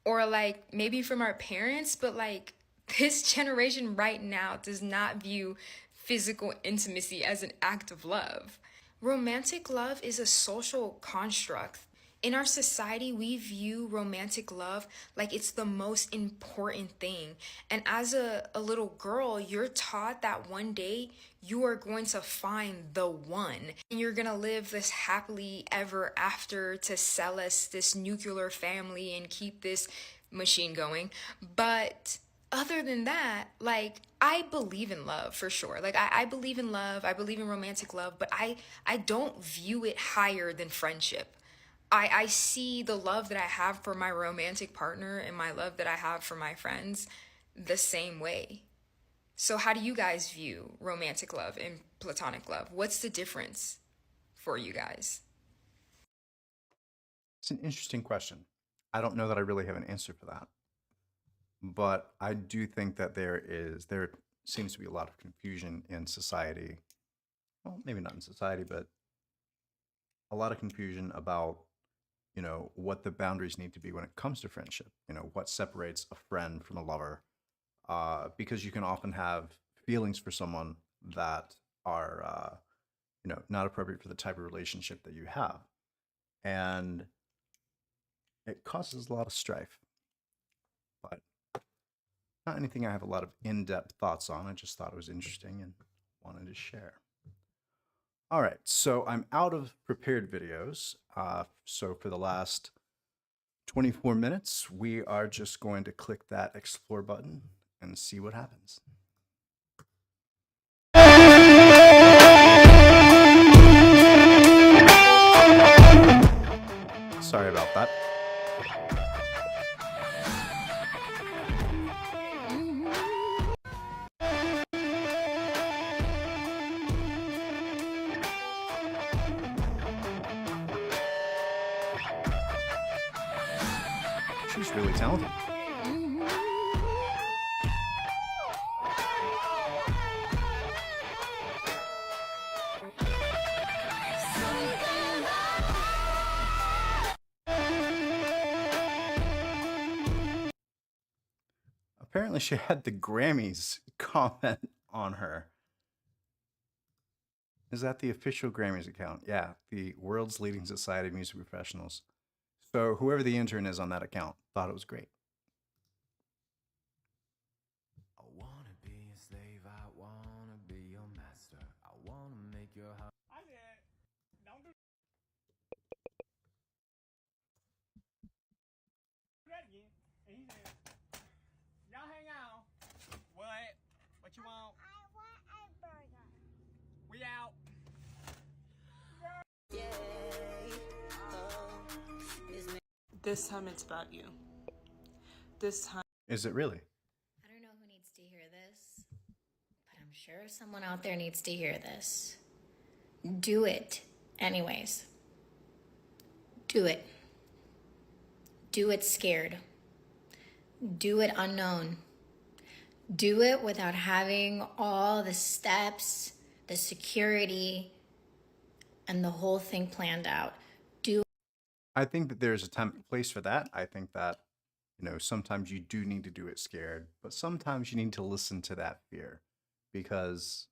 or like maybe from our parents, but like this generation right now does not view physical intimacy as an act of love. Romantic love is a social construct. In our society, we view romantic love like it's the most important thing. And as a little girl, you're taught that one day you are going to find the one. And you're going to live this happily ever after to sell us this nuclear family and keep this machine going. But other than that, like, I believe in love for sure. Like, I believe in love. I believe in romantic love, but I don't view it higher than friendship. I see the love that I have for my romantic partner and my love that I have for my friends the same way. So how do you guys view romantic love and platonic love? What's the difference for you guys? It's an interesting question. I don't know that I really have an answer for that. But I do think that there seems to be a lot of confusion in society. Well, maybe not in society, but a lot of confusion about what the boundaries need to be when it comes to friendship, what separates a friend from a lover, because you can often have feelings for someone that are, not appropriate for the type of relationship that you have. And it causes a lot of strife, but not anything I have a lot of in-depth thoughts on. I just thought it was interesting and wanted to share. All right, so I'm out of prepared videos. So for the last 24 minutes, we are just going to click that explore button and see what happens. Sorry about that. She's really talented. Apparently she had the Grammys comment on her. Is that the official Grammys account? Yeah, the world's leading society of music professionals. So whoever the intern is on that account thought it was great. I wanna be a slave This time it's about you. This time. Is it really? I don't know who needs to hear this, but I'm sure someone out there needs to hear this. Do it anyways. Do it. Do it scared. Do it unknown. Do it without having all the steps, the security, and the whole thing planned out. I think that there's a time and place for that. I think that, sometimes you do need to do it scared, but sometimes you need to listen to that fear, because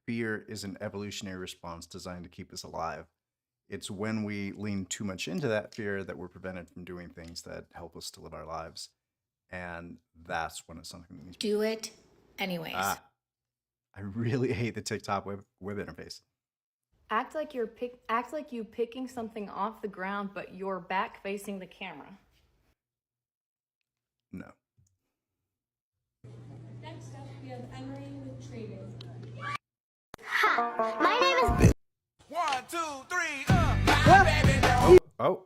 fear is an evolutionary response designed to keep us alive. It's when we lean too much into that fear that we're prevented from doing things that help us to live our lives. And that's when it's something that needs to do it anyways. I really hate the TikTok web interface. Act like you picking something off the ground, but you're back facing the camera. No. Next up, we have Emery with trading. Hi, my name is. 1, 2, 3, Oh.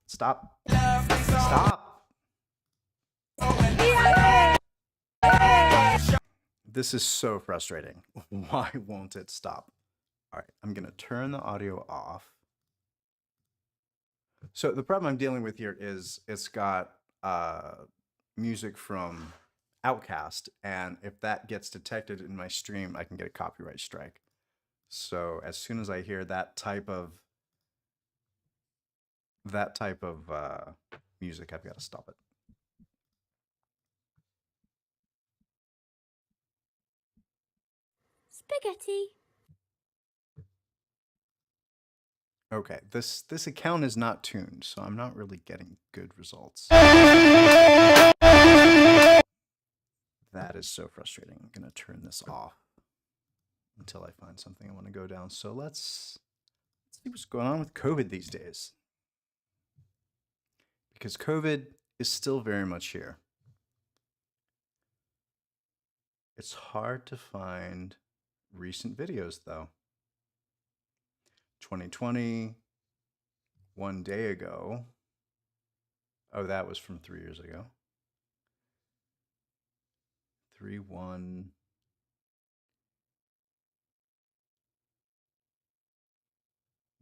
Stop. This is so frustrating. Why won't it stop? All right, I'm gonna turn the audio off. So the problem I'm dealing with here is it's got music from Outkast, and if that gets detected in my stream, I can get a copyright strike. So as soon as I hear that type of music, I've got to stop it. Spaghetti. Okay, this account is not tuned, so I'm not really getting good results. That is so frustrating. I'm gonna turn this off until I find something I want to go down. So let's see what's going on with COVID these days. Because COVID is still very much here. It's hard to find recent videos though. 2020, 1 day ago. Oh, that was from 3 years ago. 3/1.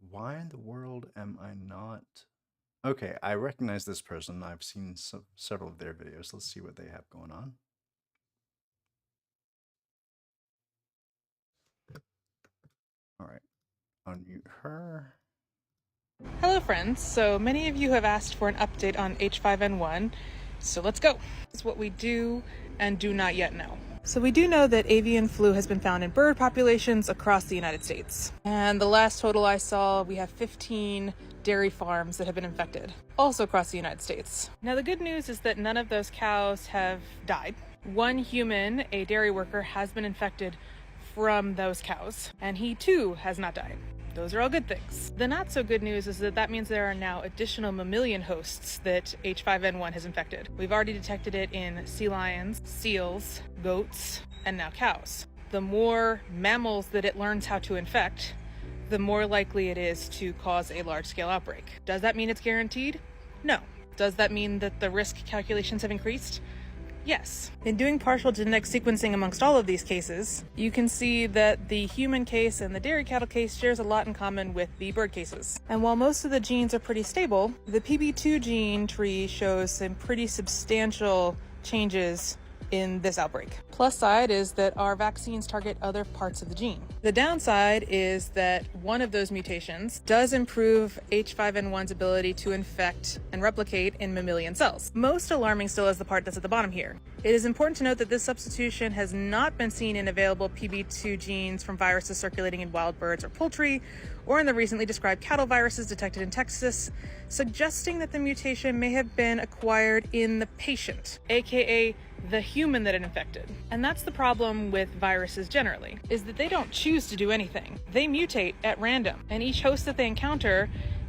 Why in the world am I not? Okay, I recognize this person. I've seen several of their videos. Let's see what they have going on. All right, unmute her. Hello friends, so many of you have asked for an update on H5N1, so let's go. It's what we do and do not yet know. So we do know that avian flu has been found in bird populations across the United States. And the last total I saw, we have 15 dairy farms that have been infected, also across the United States. Now the good news is that none of those cows have died. One human, a dairy worker, has been infected from those cows, and he too has not died. Those are all good things. The not so good news is that means there are now additional mammalian hosts that H5N1 has infected. We've already detected it in sea lions, seals, goats, and now cows. The more mammals that it learns how to infect, the more likely it is to cause a large-scale outbreak. Does that mean it's guaranteed? No. Does that mean that the risk calculations have increased? Yes. In doing partial genetic sequencing amongst all of these cases, you can see that the human case and the dairy cattle case shares a lot in common with the bird cases. And while most of the genes are pretty stable, the PB2 gene tree shows some pretty substantial changes in this outbreak. Plus side is that our vaccines target other parts of the gene. The downside is that one of those mutations does improve H5N1's ability to infect and replicate in mammalian cells. Most alarming still is the part that's at the bottom here. It is important to note that this substitution has not been seen in available PB2 genes from viruses circulating in wild birds or poultry, or in the recently described cattle viruses detected in Texas, suggesting that the mutation may have been acquired in the patient, aka the human that it infected. And that's the problem with viruses generally, is that they don't choose to do anything. They mutate at random, and each host that they encounter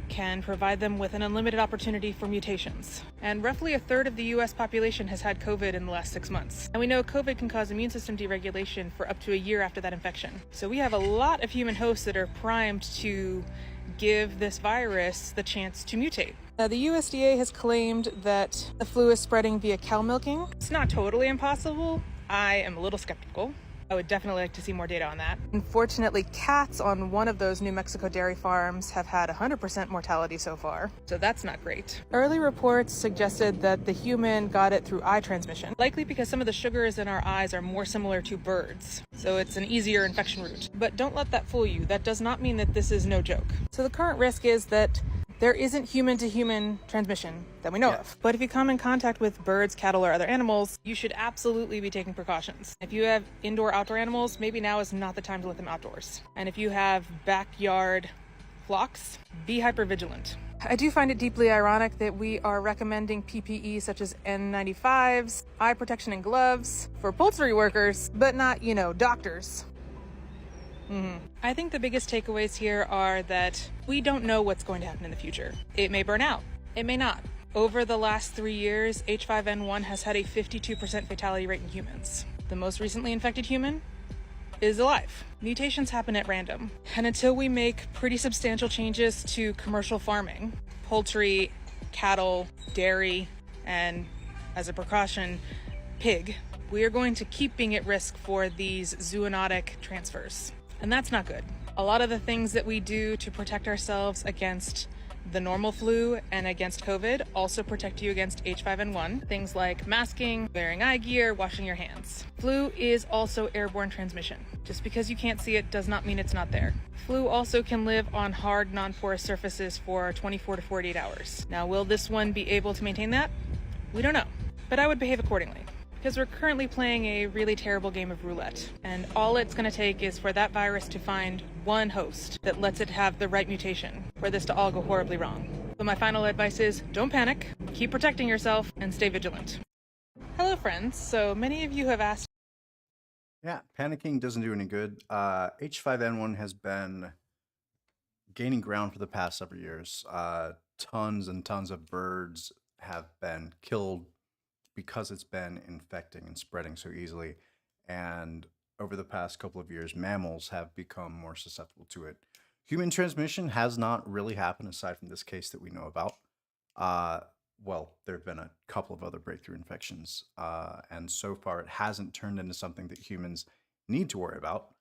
can provide them with an unlimited opportunity for mutations. And roughly a third of the US population has had COVID in the last 6 months. And we know COVID can cause immune system deregulation for up to a year after that infection. So we have a lot of human hosts that are primed to give this virus the chance to mutate. Now, the USDA has claimed that the flu is spreading via cow milking. It's not totally impossible. I am a little skeptical. I would definitely like to see more data on that. Unfortunately, cats on one of those New Mexico dairy farms have had 100% mortality so far, so that's not great. Early reports suggested that the human got it through eye transmission, likely because some of the sugars in our eyes are more similar to birds, so it's an easier infection route. But don't let that fool you. That does not mean that this is no joke. So the current risk is that there isn't human-to-human transmission that we know of. But if you come in contact with birds, cattle, or other animals, you should absolutely be taking precautions. If you have indoor-outdoor animals, maybe now is not the time to let them outdoors. And if you have backyard flocks, be hyper-vigilant. I do find it deeply ironic that we are recommending PPE such as N95s, eye protection and gloves for poultry workers, but not, doctors. I think the biggest takeaways here are that we don't know what's going to happen in the future. It may burn out. It may not. Over the last 3 years, H5N1 has had a 52% fatality rate in humans. The most recently infected human is alive. Mutations happen at random. And until we make pretty substantial changes to commercial farming, poultry, cattle, dairy, and as a precaution, pig, we are going to keep being at risk for these zoonotic transfers. And that's not good. A lot of the things that we do to protect ourselves against the normal flu and against COVID also protect you against H5N1. Things like masking, wearing eye gear, washing your hands. Flu is also airborne transmission. Just because you can't see it does not mean it's not there. Flu also can live on hard, non-porous surfaces for 24 to 48 hours. Now, will this one be able to maintain that? We don't know, but I would behave accordingly. Because we're currently playing a really terrible game of roulette. And all it's going to take is for that virus to find one host that lets it have the right mutation for this to all go horribly wrong. So my final advice is don't panic, keep protecting yourself, and stay vigilant. Hello, friends. So many of you have asked. Yeah, panicking doesn't do any good. H5N1 has been gaining ground for the past several years. Tons and tons of birds have been killed because it's been infecting and spreading so easily. And over the past couple of years, mammals have become more susceptible to it. Human transmission has not really happened aside from this case that we know about. Well, there have been a couple of other breakthrough infections. And so far, it hasn't turned into something that humans need to worry about,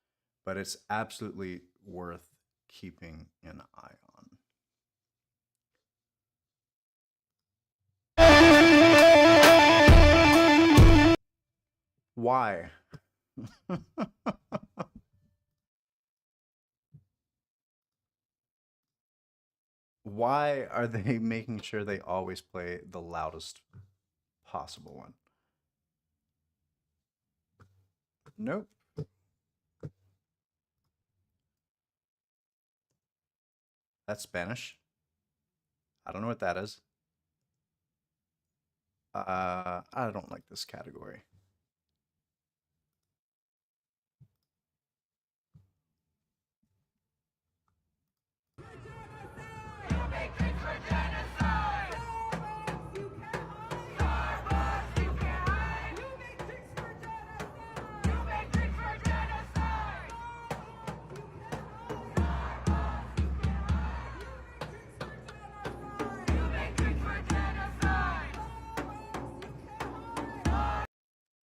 but it's absolutely worth keeping an eye on. Why? Why are they making sure they always play the loudest possible one? Nope. That's Spanish. I don't know what that is. I don't like this category.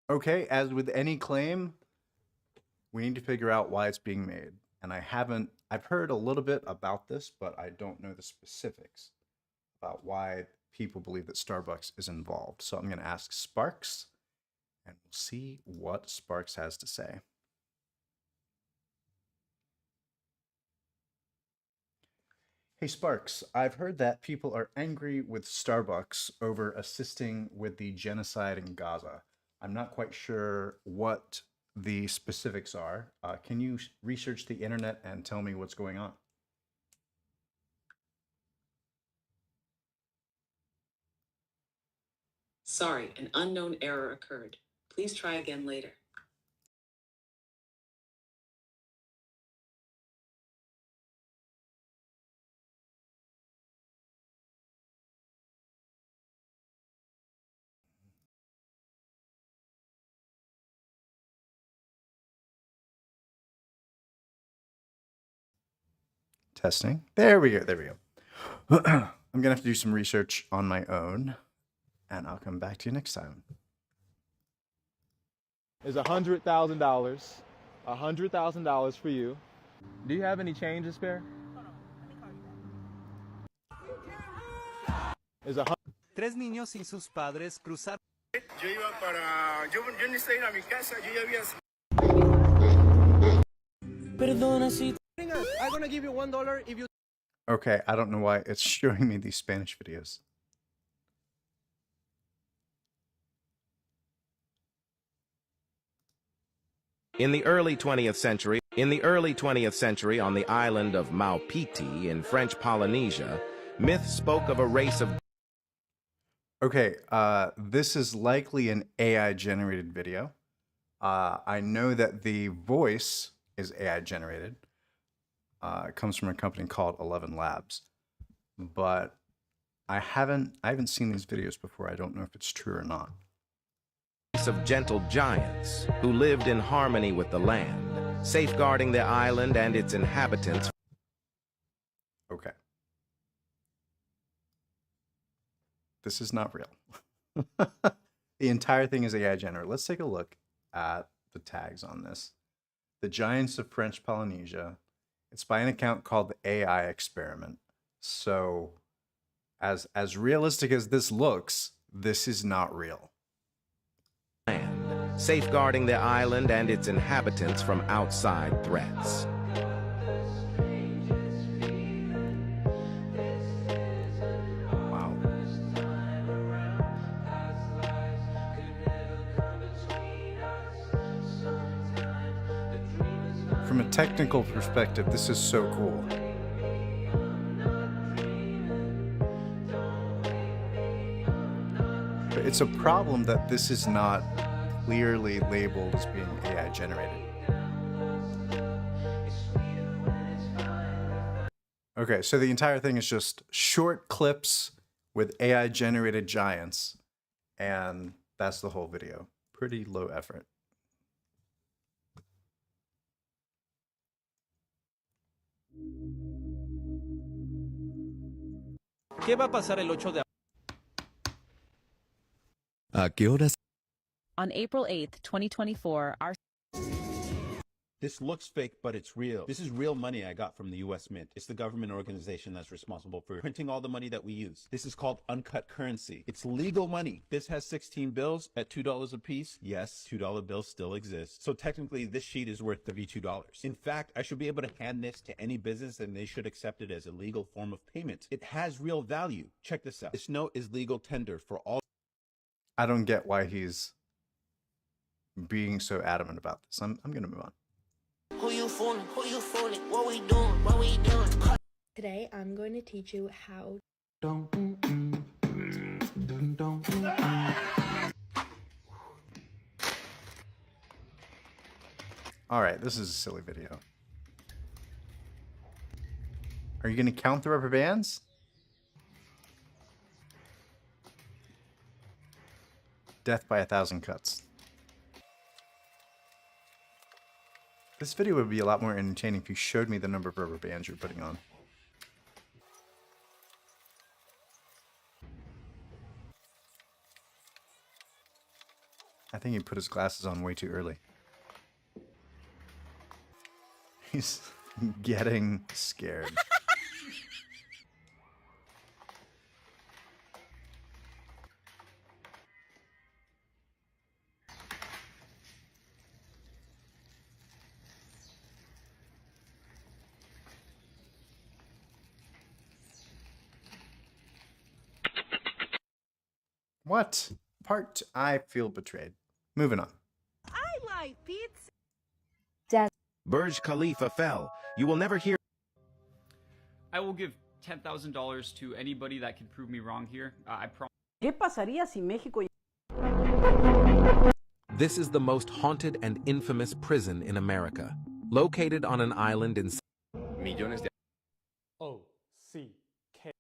Okay, as with any claim, we need to figure out why it's being made. And I've heard a little bit about this, but I don't know the specifics about why people believe that Starbucks is involved. So I'm going to ask Sparks, and we'll see what Sparks has to say. Hey Sparks, I've heard that people are angry with Starbucks over assisting with the genocide in Gaza. I'm not quite sure what the specifics are. Can you research the internet and tell me what's going on? Sorry, an unknown error occurred. Please try again later. Testing. There we go. There we go. I'm gonna have to do some research on my own, and I'll come back to you next time. Is $100,000. $100,000 for you. Do you have any change to spare? Is Tres niños y sus padres cruzaron. Yo iba para. Yo necesito ir a mi casa, yo ya había. Perdona si. I'm gonna give you $1 if you. Okay, I don't know why it's showing me these Spanish videos. In the early 20th century, on the island of Maupiti in French Polynesia, myth spoke of a race of. Okay, this is likely an AI generated video. I know that the voice is AI generated. It comes from a company called 11 Labs, but I haven't seen these videos before. I don't know if it's true or not. Of gentle giants who lived in harmony with the land, safeguarding their island and its inhabitants. Okay. This is not real. The entire thing is AI generated. Let's take a look at the tags on this. The Giants of French Polynesia. It's by an account called the AI Experiment. So, as realistic as this looks, this is not real. Safeguarding their island and its inhabitants from outside threats. Wow. From a technical perspective, this is so cool. But it's a problem that this is not clearly labeled as being AI generated. Okay, so the entire thing is just short clips with AI generated giants, and that's the whole video. Pretty low effort. ¿Qué va a pasar el 8 de ¿A qué horas? On April 8th, 2024, our This looks fake, but it's real. This is real money I got from the US Mint. It's the government organization that's responsible for printing all the money that we use. This is called uncut currency. It's legal money. This has 16 bills at $2 a piece. Yes, $2 bills still exist. So technically, this sheet is worth $32. In fact, I should be able to hand this to any business and they should accept it as a legal form of payment. It has real value. Check this out. This note is legal tender for all. I don't get why he's being so adamant about this. I'm going to move on. Who you fooling? Who you fooling? What we doing? What we doing? Today, I'm going to teach you how. All right, this is a silly video. Are you going to count the rubber bands? Death by 1,000 cuts. This video would be a lot more entertaining if you showed me the number of rubber bands you're putting on. I think he put his glasses on way too early. He's getting scared. What? Part I feel betrayed. Moving on. I like pizza. Burj Khalifa fell. You will never hear. I will give $10,000 to anybody that can prove me wrong here. I promise. ¿Qué pasaría si México? This is the most haunted and infamous prison in America, located on an island in millones de. O-C-K.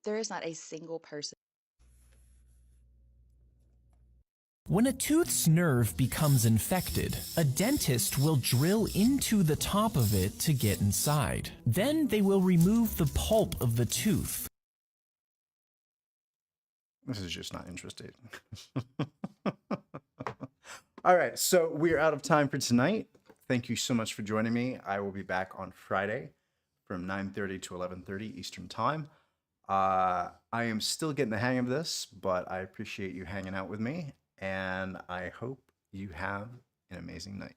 There is not a single person. When a tooth's nerve becomes infected, a dentist will drill into the top of it to get inside. Then they will remove the pulp of the tooth. This is just not interesting. All right, so we're out of time for tonight. Thank you so much for joining me. I will be back on Friday from 9:30 to 11:30 Eastern Time. I am still getting the hang of this, but I appreciate you hanging out with me, and I hope you have an amazing night.